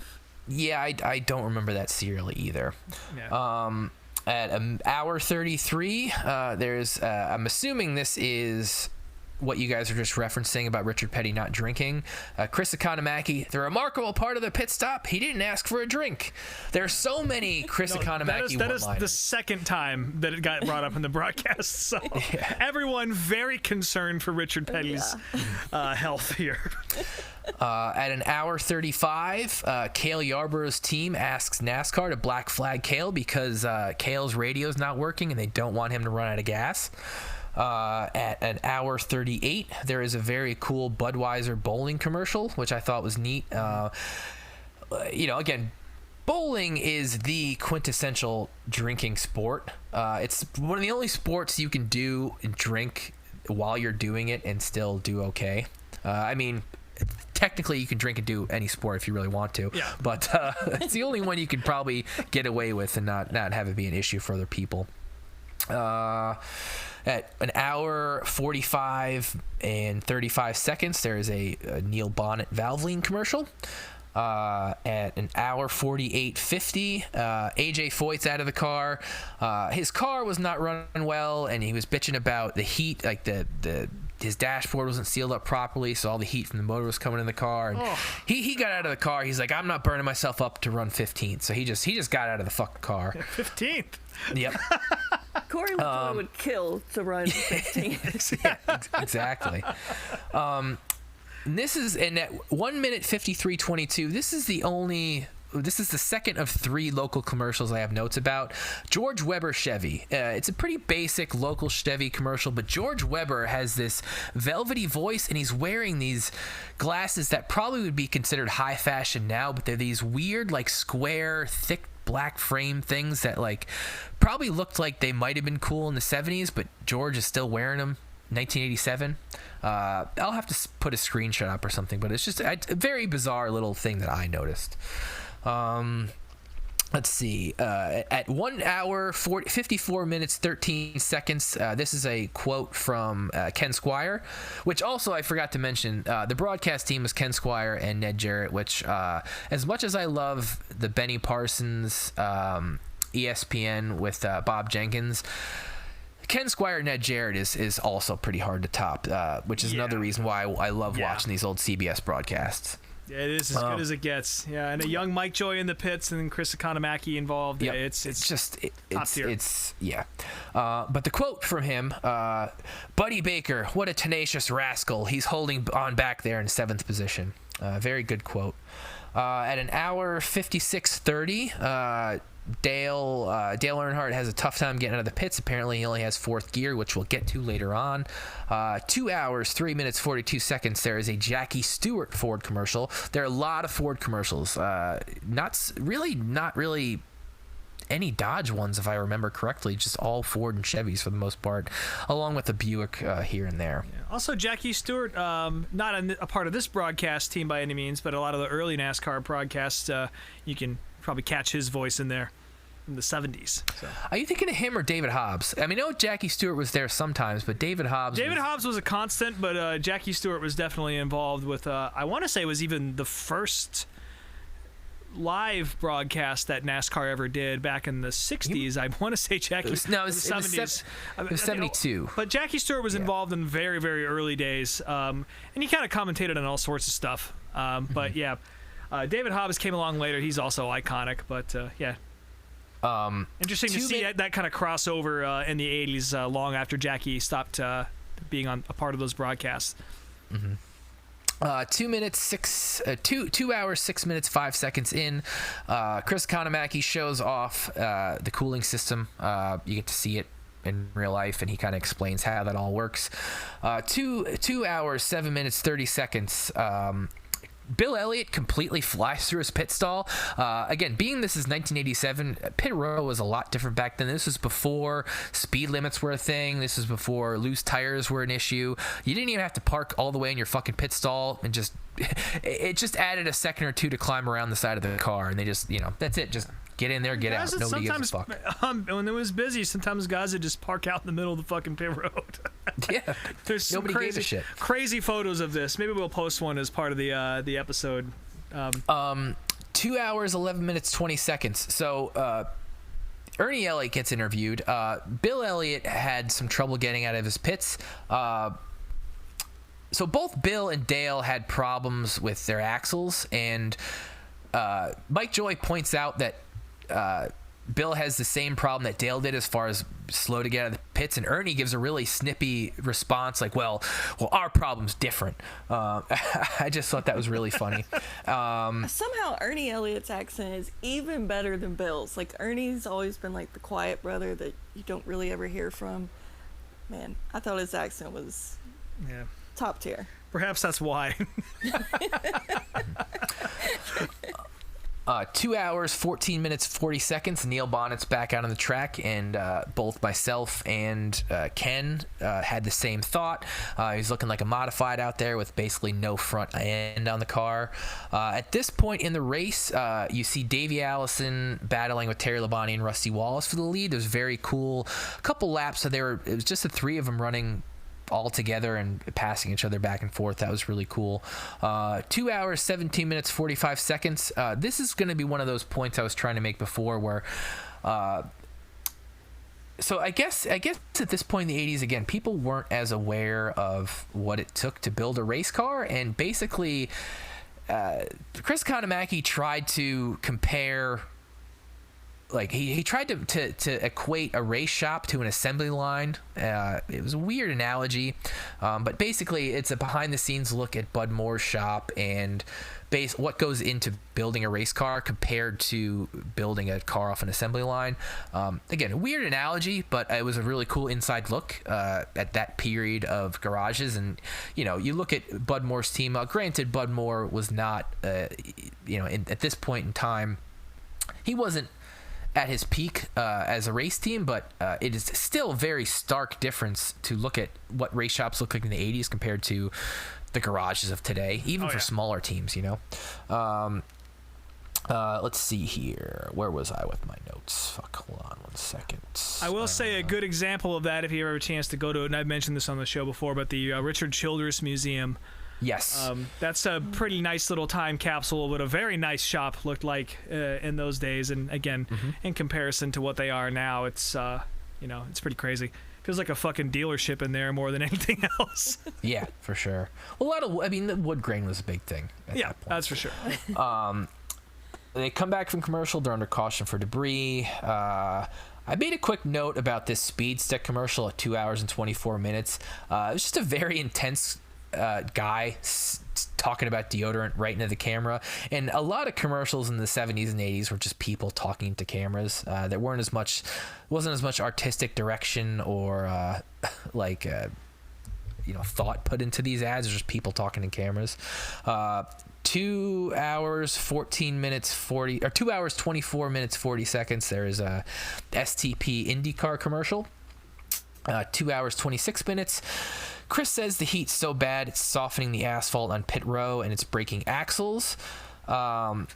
don't remember that cereal either. Yeah. At an hour 33, there's. I'm assuming this is what you guys are just referencing about Richard Petty not drinking. Chris Economaki, the remarkable part of the pit stop, he didn't ask for a drink. There are so many Chris Economaki That is the second time that it got brought up in the broadcast. So everyone very concerned for Richard Petty's health here. At an hour 35, Cale Yarborough's team asks NASCAR to black flag Cale because Cale's radio is not working and they don't want him to run out of gas. At an hour 38, there is a very cool Budweiser bowling commercial, which I thought was neat. Again, bowling is the quintessential drinking sport. It's one of the only sports you can do and drink while you're doing it and still do okay. I mean, technically you can drink and do any sport if you really want to, but it's the only one you can probably get away with and not have it be an issue for other people. At an hour 45 and 35 seconds, there is a Neil Bonnet Valvoline commercial. At an hour 48:50, AJ Foyt's out of the car. His car was not running well, and he was bitching about the heat, like his dashboard wasn't sealed up properly, so all the heat from the motor was coming in the car. And he got out of the car. He's like, I'm not burning myself up to run 15th. So he just got out of the fucking car. 15th. Yep. Corey would kill to run 15. Yeah, exactly. This is at 1 minute 53:22. This is the second of 3 local commercials I have notes about. George Weber Chevy. It's a pretty basic local Chevy commercial, but George Weber has this velvety voice, and he's wearing these glasses that probably would be considered high fashion now, but they're these weird, square, thick black frame things that probably looked like they might have been cool in the 70s, but George is still wearing them. 1987. I'll have to put a screenshot up or something, but it's just a very bizarre little thing that I noticed. Let's see. At 1 hour 54 minutes 13 seconds, this is a quote from Ken Squire, which also I forgot to mention. The broadcast team was Ken Squire and Ned Jarrett, which as much as I love the Benny Parsons ESPN with Bob Jenkins. Ken Squire and Ed Jarrett is also pretty hard to top, which is another reason why I love watching these old CBS broadcasts. Yeah, it is as good as it gets. Yeah, and a young Mike Joy in the pits, and then Chris Economaki involved. Yep. Yeah, it's just top tier. But the quote from him, Buddy Baker, what a tenacious rascal. He's holding on back there in 7th position. Very good quote. At an hour 56:30, Dale Earnhardt has a tough time getting out of the pits. Apparently, he only has 4th gear, which we'll get to later on. 2 hours, 3 minutes, 42 seconds. There is a Jackie Stewart Ford commercial. There are a lot of Ford commercials. Not really any Dodge ones, if I remember correctly. Just all Ford and Chevys for the most part, along with the Buick here and there. Yeah. Also, Jackie Stewart, not a part of this broadcast team by any means, but a lot of the early NASCAR broadcasts, you can probably catch his voice in there in the 70s. So. Are you thinking of him or David Hobbs? I mean, I know Jackie Stewart was there sometimes, but David Hobbs was a constant, but Jackie Stewart was definitely involved with, I want to say it was even the first live broadcast that NASCAR ever did back in the 60s. I want to say Jackie. It was 72. But Jackie Stewart was involved in very, very early days, and he kind of commentated on all sorts of stuff. But yeah, David Hobbs came along later. He's also iconic, but yeah. Interesting to see that kind of crossover in the 80s, long after Jackie stopped being on a part of those broadcasts. Mm-hmm. 2 hours, 6 minutes, 5 seconds in. Chris Economaki shows off the cooling system. You get to see it in real life, and he kind of explains how that all works. 2 hours, 7 minutes, 30 seconds. Bill Elliott completely flies through his pit stall. Again, being this is 1987, pit row was a lot different back then. This was before speed limits were a thing. This was before loose tires were an issue. You didn't even have to park all the way in your fucking pit stall, and it just added a second or two to climb around the side of the car, and they just, that's it. Just get in there, get out. Nobody gives a fuck. When it was busy, sometimes guys would just park out in the middle of the fucking pit road. Yeah, there's nobody gave a shit. Crazy photos of this. Maybe we'll post one as part of the episode. 2 hours, 11 minutes, 20 seconds. So Ernie Elliott gets interviewed. Bill Elliott had some trouble getting out of his pits. So both Bill and Dale had problems with their axles, and Mike Joy points out that Bill has the same problem that Dale did as far as slow to get out of the pits, and Ernie gives a really snippy response like, well, our problem's different. I just thought that was really funny. Somehow Ernie Elliott's accent is even better than Bill's. Like, Ernie's always been like the quiet brother that you don't really ever hear from. Man, I thought his accent was top tier. Perhaps that's why. 2 hours, 14 minutes, 40 seconds. Neil Bonnet's back out on the track, and both myself and Ken had the same thought. He's looking like a modified out there with basically no front end on the car. At this point in the race, you see Davey Allison battling with Terry Labonte and Rusty Wallace for the lead. There's very cool couple laps. So it was just the three of them running all together and passing each other back and forth. That was really cool. 2 hours, 17 minutes, 45 seconds. This is going to be one of those points I was trying to make before where so I guess at this point in the 80s, again, people weren't as aware of what it took to build a race car, and basically Chris Economaki tried to compare, like he tried to equate a race shop to an assembly line. It was a weird analogy, but basically it's a behind-the-scenes look at Bud Moore's shop and what goes into building a race car compared to building a car off an assembly line. Again, a weird analogy, but it was a really cool inside look at that period of garages. And you look at Bud Moore's team. Granted, Bud Moore was not, at this point in time, he wasn't at his peak as a race team, but it is still a very stark difference to look at what race shops look like in the 80s compared to the garages of today, even for smaller teams. Let's see here. Where was I with my notes? Hold on 1 second. I will say a good example of that, if you ever have a chance to go to it, and I've mentioned this on the show before, but the Richard Childress Museum Yes. That's a pretty nice little time capsule, what a very nice shop looked like in those days. And again, in comparison to what they are now, it's it's pretty crazy. Feels like a fucking dealership in there more than anything else. Yeah, for sure. Well, the wood grain was a big thing at that point. That's for sure. They come back from commercial. They're under caution for debris. I made a quick note about this speed stick commercial at 2 hours and 24 minutes. It was just a very intense guy talking about deodorant right into the camera. And a lot of commercials in the 70s and 80s were just people talking to cameras. There wasn't as much artistic direction or thought put into these ads. It was just people talking to cameras. 2 hours 14 minutes 2 hours 24 minutes 40 seconds. There is a STP IndyCar commercial. 2 hours 26 minutes. Chris says the heat's so bad it's softening the asphalt on pit row and it's breaking axles. And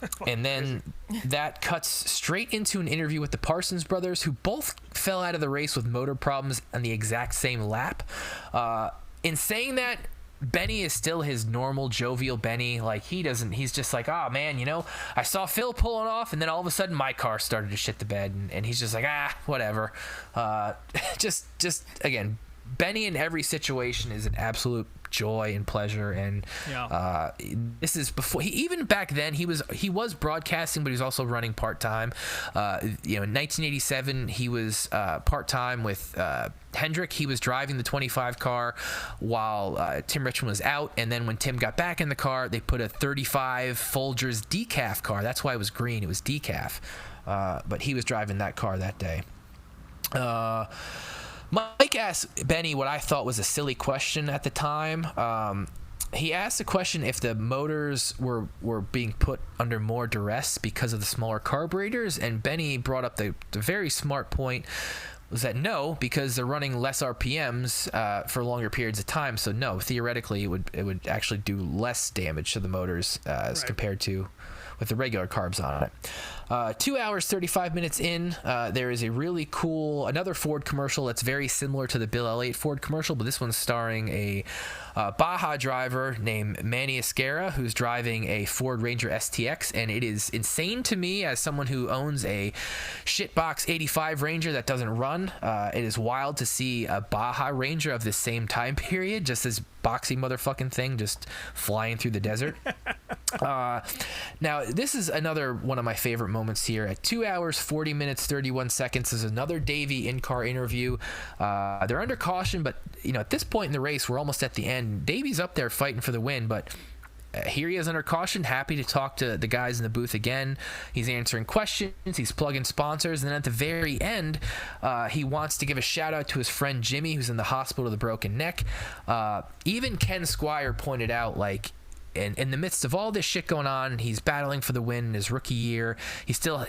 then that cuts straight into an interview with the Parsons brothers, who both fell out of the race with motor problems on the exact same lap. In saying that, Benny is still his normal jovial Benny. Like, he's just like, oh man, I saw Phil pulling off and then all of a sudden my car started to shit the bed, and he's just like, whatever. Just again, Benny in every situation is an absolute joy and pleasure, and this is before even back then he was broadcasting, but he was also running part-time. In 1987 he was part-time with Hendrick. He was driving the 25 car while Tim Richmond was out, and then when Tim got back in the car, they put a 35 Folgers decaf car. That's why it was green. It was decaf, but he was driving that car that day. Mike asked Benny what I thought was a silly question at the time. He asked the question if the motors were being put under more duress because of the smaller carburetors, and Benny brought up the very smart point, was that no, because they're running less RPMs for longer periods of time. So no, theoretically it would actually do less damage to the motors as compared to with the regular carbs on it. 2 hours 35 minutes in, there is a really cool another Ford commercial that's very similar to the Bill Elliott Ford commercial, but this one's starring a Baja driver named Manny Esquera, who's driving a Ford Ranger STX, and it is insane to me as someone who owns a shitbox 85 Ranger that doesn't run. It is wild to see a Baja Ranger of the same time period, just this boxy motherfucking thing just flying through the desert. Now this is another one of my favorite moments here. At 2 hours 40 minutes 31 seconds is another Davey in-car interview. They're under caution, but at this point in the race, we're almost at the end. Davey's up there fighting for the win, but here he is under caution, happy to talk to the guys in the booth again. He's answering questions, he's plugging sponsors, and then at the very end, he wants to give a shout out to his friend Jimmy, who's in the hospital with a broken neck. Even Ken Squire pointed out, like, in the midst of all this shit going on, he's battling for the win in his rookie year. He still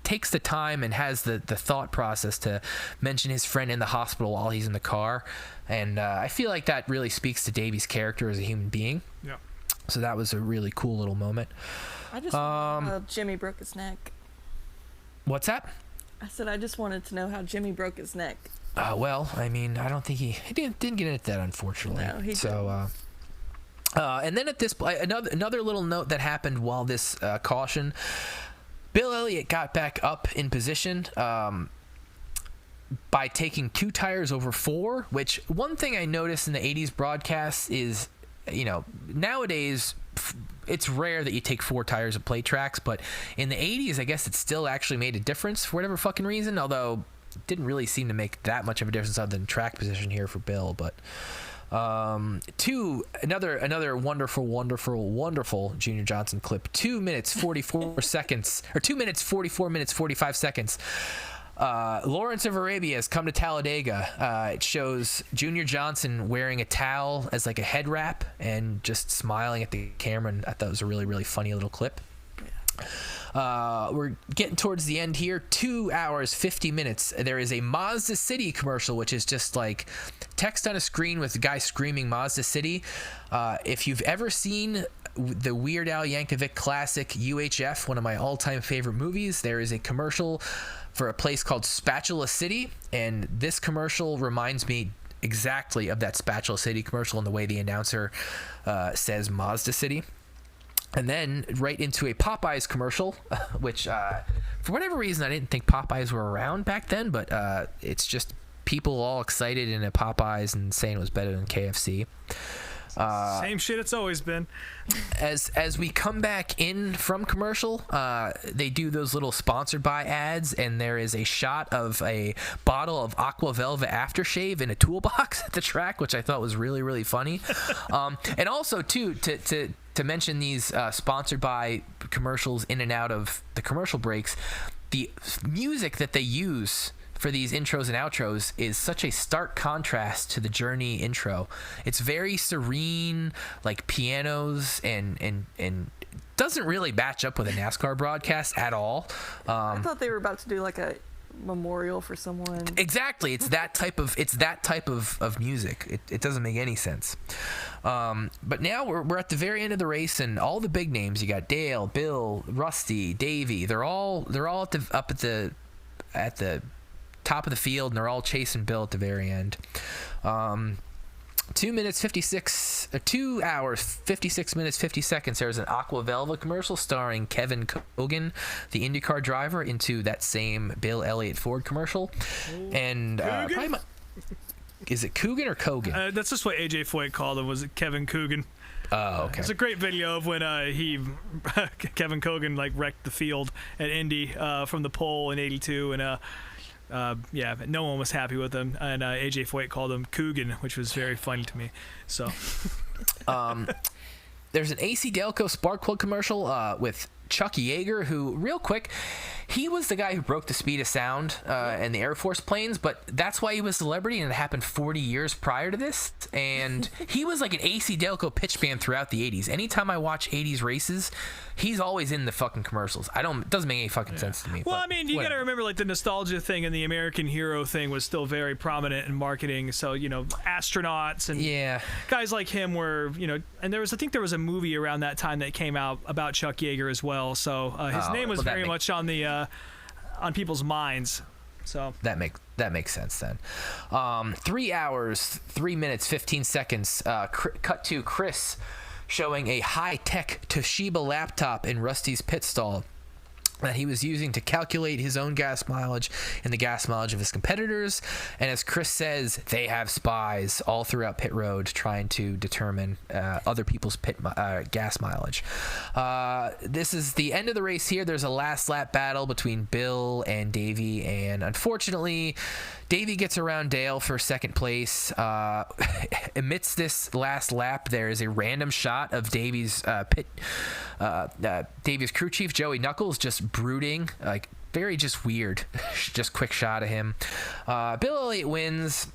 takes the time and has the thought process to mention his friend in the hospital while he's in the car. And I feel like that really speaks to Davey's character as a human being. Yeah. So that was a really cool little moment. I just wanted to know how Jimmy broke his neck. What's that? I said I just wanted to know how Jimmy broke his neck. Well, I mean, I don't think he didn't get into that, unfortunately. No, he didn't. And then at this point, another little note that happened while this caution, Bill Elliott got back up in position by taking 2 tires over 4, which one thing I noticed in the 80s broadcasts is, nowadays it's rare that you take 4 tires at plate tracks, but in the 80s, I guess it still actually made a difference for whatever fucking reason, although it didn't really seem to make that much of a difference other than track position here for Bill. But another wonderful Junior Johnson clip. 2 minutes 44 seconds, or 2 minutes 44 minutes 45 seconds. Lawrence of Arabia has come to Talladega. It shows Junior Johnson wearing a towel as like a head wrap and just smiling at the camera, and I thought it was a really, really funny little clip. We're getting towards the end here. 2 hours 50 minutes. There is a Mazda City commercial, which is just like text on a screen with a guy screaming Mazda City. If you've ever seen the Weird Al Yankovic classic UHF, one of my all-time favorite movies, there is a commercial for a place called Spatula City, and this commercial reminds me exactly of that Spatula City commercial in the way the announcer says Mazda City. And then right into a Popeyes commercial, which for whatever reason I didn't think Popeyes were around back then, but it's just people all excited in a Popeyes and saying it was better than KFC. Same shit it's always been. As we come back in from commercial, they do those little sponsored by ads, and there is a shot of a bottle of Aqua Velva aftershave in a toolbox at the track, which I thought was really, really funny. And also, too, to mention these sponsored by commercials in and out of the commercial breaks, the music that they use for these intros and outros is such a stark contrast to the Journey intro. It's very serene, like pianos, and doesn't really match up with a NASCAR broadcast at all. I thought they were about to do like a memorial for someone. Exactly. It's that type of music. It doesn't make any sense. But now we're at the very end of the race, and all the big names, you got Dale, Bill, Rusty, Davey, they're all up at the top of the field, and they're all chasing Bill at the very end. 2 hours 56 minutes 50 seconds. There's an Aqua Velva commercial starring Kevin Cogan, the IndyCar driver, into that same Bill Elliott Ford commercial. And is it Coogan or Cogan? That's just what AJ Foyt called him, was Kevin Coogan. Oh, okay. It's a great video of when Kevin Cogan like wrecked the field at Indy from the pole in '82, and no one was happy with him, and AJ Foyt called him Coogan, which was very funny to me. So, there's an AC Delco Spark Plug commercial with Chuck Yeager, who, real quick, he was the guy who broke the speed of sound in the Air Force planes, but that's why he was a celebrity, and it happened 40 years prior to this. And he was like an AC Delco pitch band throughout the 80s. Anytime I watch 80s races, he's always in the fucking commercials. It doesn't make any fucking sense to me. Well, I mean, you got to remember, like, the nostalgia thing and the American hero thing was still very prominent in marketing. So, astronauts and guys like him were, and I think there was a movie around that time that came out about Chuck Yeager as well. So his name was very much on the on people's minds. So that makes sense then. 3 hours 3 minutes 15 seconds. Cut to Chris showing a high-tech Toshiba laptop in Rusty's pit stall that he was using to calculate his own gas mileage and the gas mileage of his competitors. And as Chris says, they have spies all throughout pit road trying to determine other people's gas mileage. This is the end of the race here. There's a last lap battle between Bill and Davey, and unfortunately Davey gets around Dale for second place. Amidst this last lap, there is a random shot of Davey's Davey's crew chief, Joey Knuckles, just brooding, like very just weird. Just quick shot of him. Bill Elliott wins.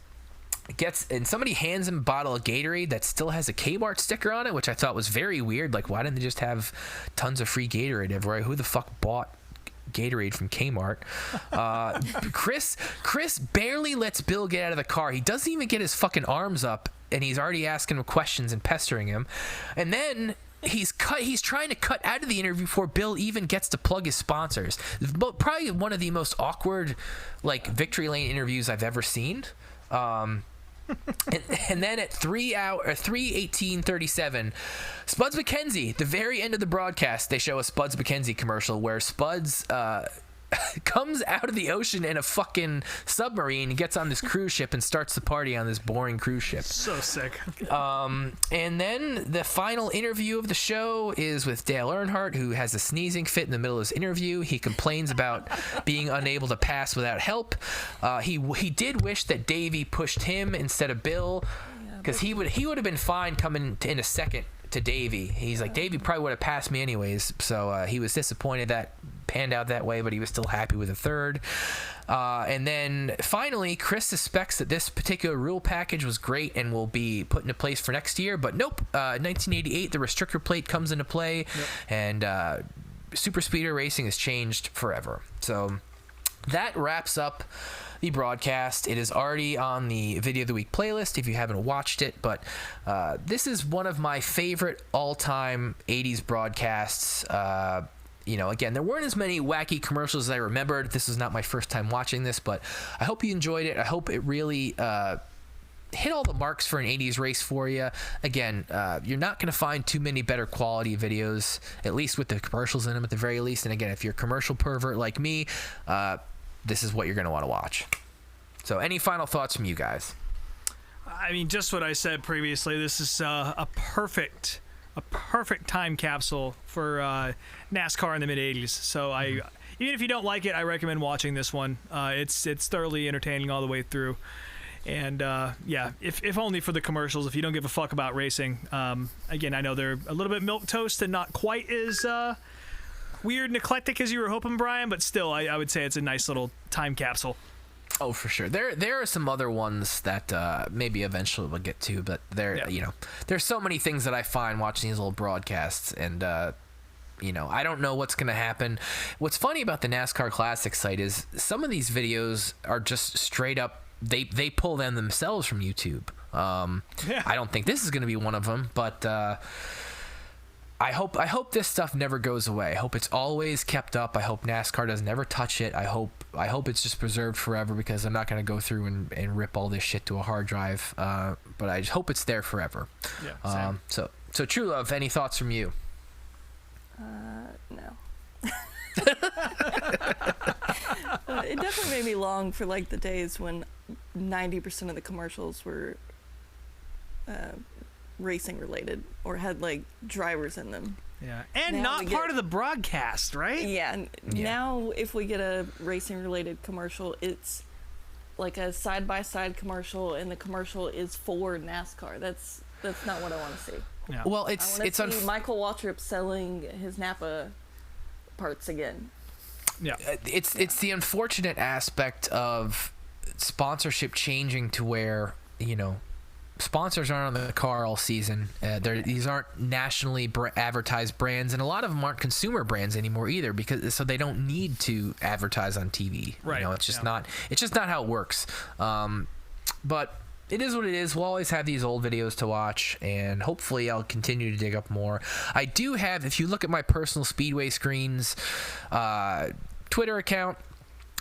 And somebody hands him a bottle of Gatorade that still has a Kmart sticker on it, which I thought was very weird. Like, why didn't they just have tons of free Gatorade everywhere? Who the fuck bought Gatorade from Kmart? Chris barely lets Bill get out of the car. He doesn't even get his fucking arms up, and he's already asking him questions and pestering him. And then he's trying to cut out of the interview before Bill even gets to plug his sponsors. Probably one of the most awkward, like, victory lane interviews I've ever seen. And then at 3:18:37, Spuds McKenzie, the very end of the broadcast, they show a Spuds McKenzie commercial where Spuds comes out of the ocean in a fucking submarine and gets on this cruise ship and starts the party on this boring cruise ship. So sick. And then the final interview of the show is with Dale Earnhardt, who has a sneezing fit in the middle of his interview. He complains about being unable to pass without help. He did wish that Davey pushed him instead of Bill, because he would have been fine coming in a second to Davey. He's like, Davey probably would have passed me anyways. So he was disappointed that panned out that way, but he was still happy with a third. And then finally, Chris suspects that this particular rule package was great and will be put into place for next year, but nope. 1988, the restrictor plate comes into play, and super speeder racing has changed forever. So that wraps up the broadcast. It is already on the Video of the Week playlist if you haven't watched it, but this is one of my favorite all-time 80s broadcasts. Again, there weren't as many wacky commercials as I remembered. This is not my first time watching this, but I hope you enjoyed it. I hope it really hit all the marks for an 80s race for you. Again, you're not going to find too many better quality videos, at least with the commercials in them at the very least. And again, if you're a commercial pervert like me, this is what you're going to want to watch. So any final thoughts from you guys? I mean, just what I said previously. This is a perfect time capsule for NASCAR in the mid '80s. So even if you don't like it, I recommend watching this one. It's thoroughly entertaining all the way through. And yeah, if only for the commercials. If you don't give a fuck about racing, again, I know they're a little bit milquetoast and not quite as weird and eclectic as you were hoping, Brian. But still, I would say it's a nice little time capsule. Oh, for sure. There are some other ones that maybe eventually we'll get to, but there's so many things that I find watching these old broadcasts, and I don't know what's going to happen. What's funny about the NASCAR Classic site is some of these videos are just straight up. They pull them themselves from YouTube. I don't think this is going to be one of them, but I hope this stuff never goes away. I hope it's always kept up. I hope NASCAR doesn't ever touch it. I hope it's just preserved forever, because I'm not going to go through and rip all this shit to a hard drive. But I just hope it's there forever. Yeah. So True Love, any thoughts from you? No. It definitely made me long for like the days when 90% of the commercials were racing related or had like drivers in them. Yeah, and now not part of the broadcast, right? Yeah. Now if we get a racing related commercial, it's like a side-by-side commercial, and the commercial is for NASCAR. That's not what I want to see. Yeah. Well, I want to see Michael Waltrip selling his Napa parts again. Yeah. It's the unfortunate aspect of sponsorship changing to where, sponsors aren't on the car all season. These aren't nationally advertised brands, and a lot of them aren't consumer brands anymore either, so they don't need to advertise on TV. Right. It's just not how it works. But it is what it is. We'll always have these old videos to watch, and hopefully I'll continue to dig up more. I do have, if you look at my personal Speedway Screens Twitter account,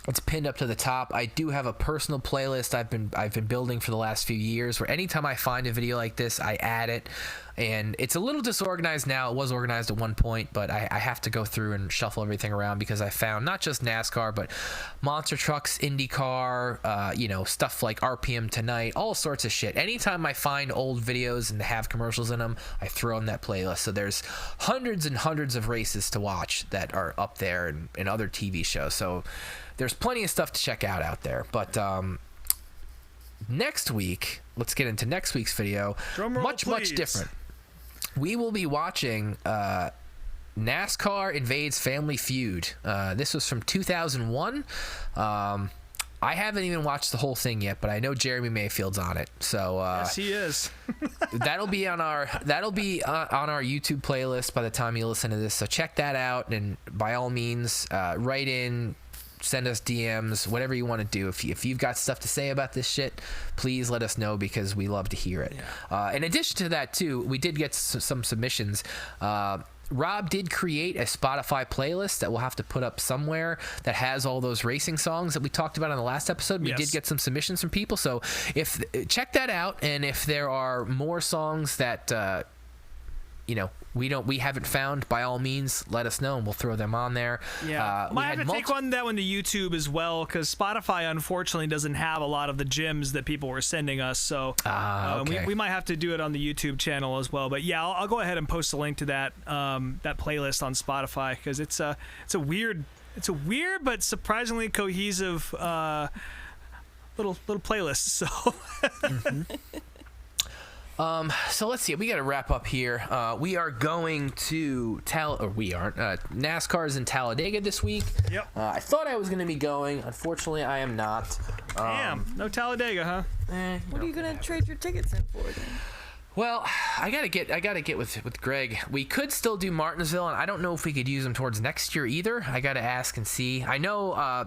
it's pinned up to the top. I do have a personal playlist I've been building for the last few years, where anytime I find a video like this, I add it. And it's a little disorganized now. It was organized at one point, but I have to go through and shuffle everything around, because I found not just NASCAR, but monster trucks, IndyCar, stuff like RPM Tonight, all sorts of shit. Anytime I find old videos and they have commercials in them, I throw in that playlist. So there's hundreds and hundreds of races to watch that are up there, and other TV shows. So there's plenty of stuff to check out there. But next week, let's get into next week's video. Much different. We will be watching NASCAR Invades Family Feud. This was from 2001. I haven't even watched the whole thing yet, but I know Jeremy Mayfield's on it. So yes, he is. that'll be on our YouTube playlist by the time you listen to this. So check that out, and by all means, write in. Send us DMs, whatever you want to do. If you've got stuff to say about this shit, please let us know, because we love to hear it. Yeah. In addition to that, too, we did get some submissions. Rob did create a Spotify playlist that we'll have to put up somewhere that has all those racing songs that we talked about on the last episode. We did get some submissions from people, so check that out. And if there are more songs that we haven't found, by all means, let us know, and we'll throw them on there. Yeah, might have to take that one to YouTube as well, because Spotify unfortunately doesn't have a lot of the gems that people were sending us. So okay. we might have to do it on the YouTube channel as well. But yeah, I'll go ahead and post a link to that playlist on Spotify, because it's a weird but surprisingly cohesive little playlist. So. Mm-hmm. So let's see. We got to wrap up here. We are going to NASCAR's in Talladega this week. Yep. I thought I was going to be going. Unfortunately, I am not. Damn, no Talladega, huh? What are you gonna trade your tickets in for then? Well, I gotta get with Greg. We could still do Martinsville, and I don't know if we could use them towards next year either. I gotta ask and see. I know.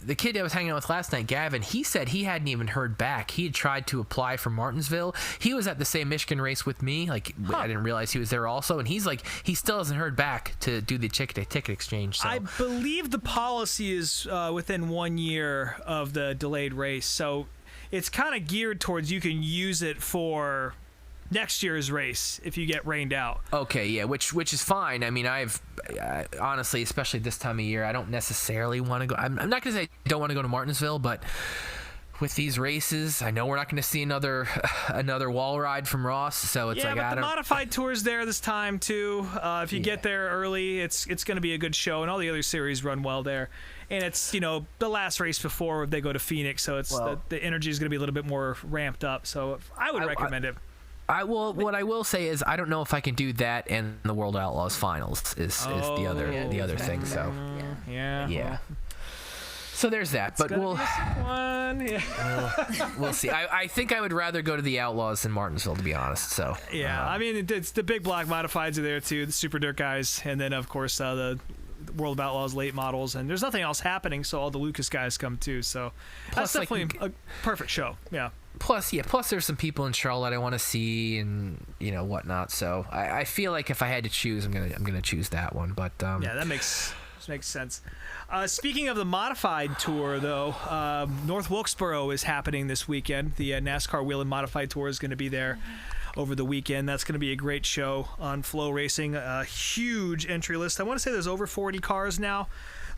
The kid I was hanging out with last night, Gavin, he said he hadn't even heard back. He had tried to apply for Martinsville. He was at the same Michigan race with me. I didn't realize he was there also. And he's like, he still hasn't heard back to do the ticket exchange. So. I believe the policy is within 1 year of the delayed race. So it's kind of geared towards you can use it for next year's race if you get rained out. Okay, yeah, which is fine. I mean, honestly, especially this time of year, I don't necessarily want to go. I'm not going to say I don't want to go to Martinsville, but with these races, I know we're not going to see another wall ride from Ross, so it's like, but I the don't. modified tour's there this time too. If you get there early, it's going to be a good show, and all the other series run well there. And it's the last race before they go to Phoenix, so it's the energy is going to be a little bit more ramped up. So I would recommend it. What I will say is I don't know if I can do that and the World Outlaws finals is the other thing. So yeah. So there's that, but we'll see. I think I would rather go to the Outlaws than Martinsville, to be honest. So I mean, it's the big block modifieds are there too, the Super Dirt guys, and then of course the World of Outlaws late models, and there's nothing else happening, so all the Lucas guys come too. So that's definitely a perfect show. Yeah. Plus there's some people in Charlotte I want to see and whatnot. So I feel like if I had to choose, I'm gonna choose that one. But that makes sense. Speaking of the modified tour, though, North Wilkesboro is happening this weekend. The NASCAR Wheel and Modified Tour is going to be there over the weekend. That's going to be a great show on Flow Racing. A huge entry list. I want to say there's over 40 cars now,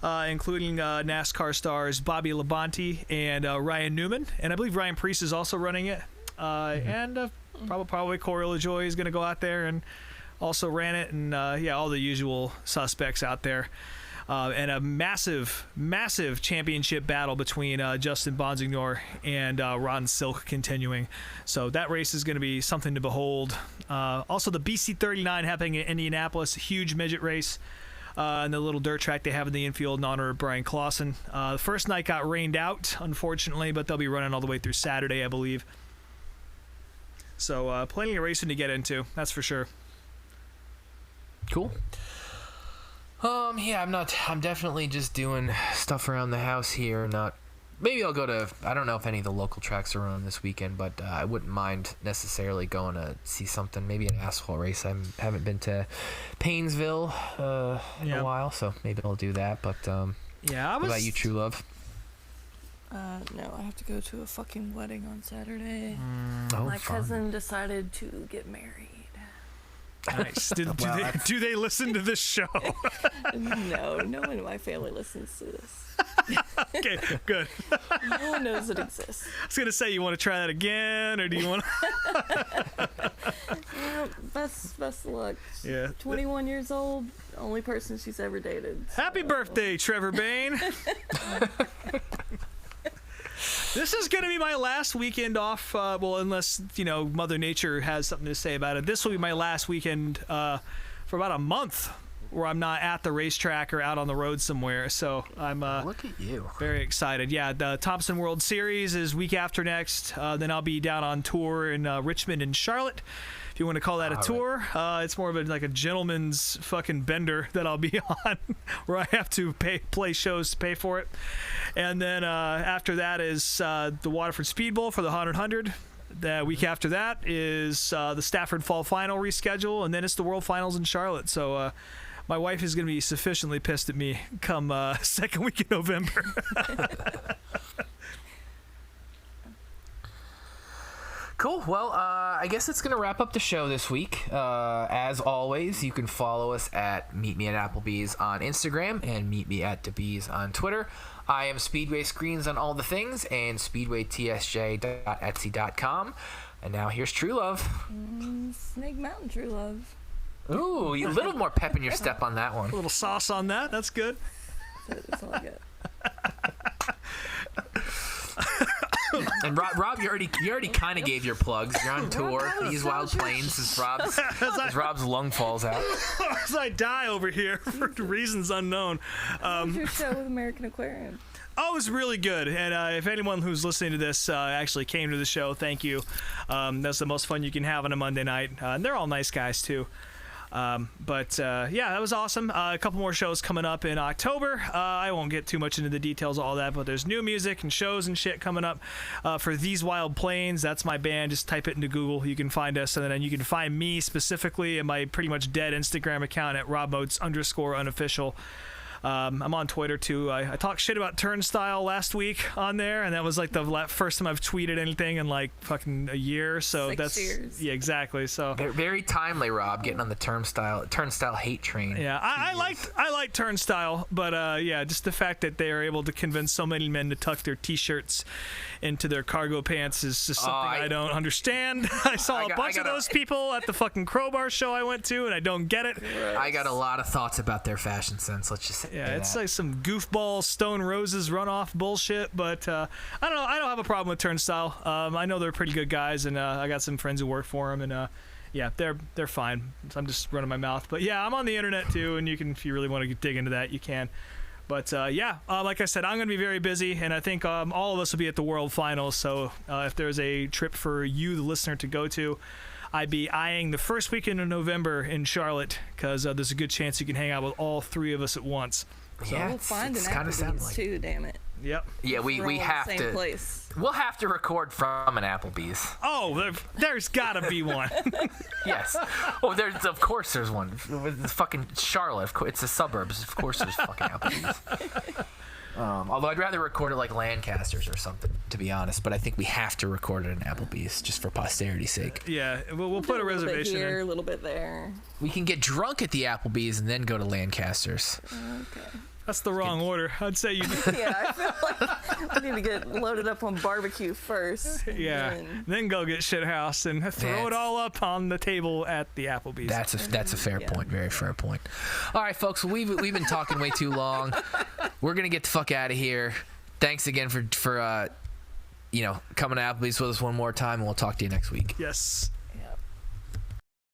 including NASCAR stars Bobby Labonte and Ryan Newman. And I believe Ryan Preece is also running it. And probably Corey LaJoy is going to go out there and also ran it. And, all the usual suspects out there. And a massive championship battle between Justin Bonsignor and Ron Silk continuing. So that race is going to be something to behold. Also, the BC39 happening in Indianapolis, a huge midget race. And the little dirt track they have in the infield in honor of Brian Clausen. The first night got rained out, unfortunately, but they'll be running all the way through Saturday, I believe. So plenty of racing to get into, that's for sure. Cool. I'm definitely just doing stuff around the house here. Maybe I'll go to, I don't know if any of the local tracks are on this weekend, but I wouldn't mind necessarily going to see something, maybe an asphalt race. I haven't been to Paynesville in a while, so maybe I'll do that. But what about you, True Love? No, I have to go to a fucking wedding on Saturday. My fun. cousin decided to get married. Nice. Do they listen to this show? No one in my family listens to this. Okay, good. No one knows it exists. I was going to say, you want to try that again, or do you want to... Best of luck. Yeah. 21 years old, only person she's ever dated. So. Happy birthday, Trevor Bain. This is going to be my last weekend off, unless, Mother Nature has something to say about it. This will be my last weekend for about a month where I'm not at the racetrack or out on the road somewhere. So I'm look at you. Very excited. Yeah, the Thompson World Series is week after next. Then I'll be down on tour in Richmond and Charlotte. If you want to call that a tour, it's more of a gentleman's fucking bender that I'll be on, where I have to play shows to pay for it. And then after that is the Waterford Speed Bowl for the 100. The week after that is the Stafford Fall Final reschedule, and then it's the World Finals in Charlotte. So my wife is going to be sufficiently pissed at me come second week in November. Cool. Well, I guess it's going to wrap up the show this week. As always, you can follow us at Meet Me at Applebee's on Instagram and Meet Me at DeBees on Twitter. I am Speedway Screens on all the things and SpeedwayTSJ.etsy.com. And now here's True Love. Snake Mountain True Love. Ooh, a little more pep in your step on that one. A little sauce on that. That's good. That's all I get. And Rob, you already kind of gave your plugs. You're on tour. These Wild Plains as Rob's lung falls out. As I die over here for reasons unknown. How was your show with American Aquarium? Oh, it was really good. And if anyone who's listening to this actually came to the show, thank you. That's the most fun you can have on a Monday night. And they're all nice guys, too. That was awesome. A couple more shows coming up in October. I won't get too much into the details of all that, but there's new music and shows and shit coming up for These Wild Plains. That's my band. Just type it into Google. You can find us, and then you can find me specifically in my pretty much dead Instagram account at robmodes_unofficial. I'm on Twitter too. I talked shit about Turnstile last week on there, and that was like the first time I've tweeted anything in like fucking a year. So 6 years. Yeah, exactly. So Very timely, Rob, getting on the turnstile hate train. yeah, I liked Turnstile, but yeah, just the fact that they are able to convince so many men to tuck their t-shirts into their cargo pants is just something I don't understand. I saw a bunch of those people at the fucking Crowbar show I went to, and I don't get it. I got a lot of thoughts about their fashion sense. Let's just say It's that. like some goofball Stone Roses runoff bullshit, but I don't know. I don't have a problem with Turnstile. I know they're pretty good guys, and I got some friends who work for them, and yeah, they're fine. So I'm just running my mouth, but yeah, I'm on the internet too, and you can, if you really want to dig into that, you can. But yeah, like I said, I'm going to be very busy, and I think all of us will be at the World Finals. So if there's a trip for you, the listener, to go to, I'd be eyeing the first weekend of November in Charlotte, because there's a good chance you can hang out with all three of us at once. Yeah, We'll find an kind of sound Applebee's like too, damn it. Yep. Yeah, We're all we in the have same to. place. We'll have to record from an Applebee's. Oh, there's got to be one. Yes. Oh, of course there's one. It's fucking Charlotte. It's the suburbs. Of course there's fucking Applebee's. Although I'd rather record it like Lancasters or something, to be honest. But I think we have to record it in Applebee's just for posterity's sake. Yeah, we'll put a little reservation bit here, in. a little bit there. We can get drunk at the Applebee's and then go to Lancasters. Okay. That's the wrong order. I'd say you. Yeah, I feel like we need to get loaded up on barbecue first. Yeah, then go get shit house and throw it all up on the table at the Applebee's. That's a fair point. Very fair point. All right, folks. We've been talking way too long. We're gonna get the fuck out of here. Thanks again for coming to Applebee's with us one more time, and we'll talk to you next week. Yes.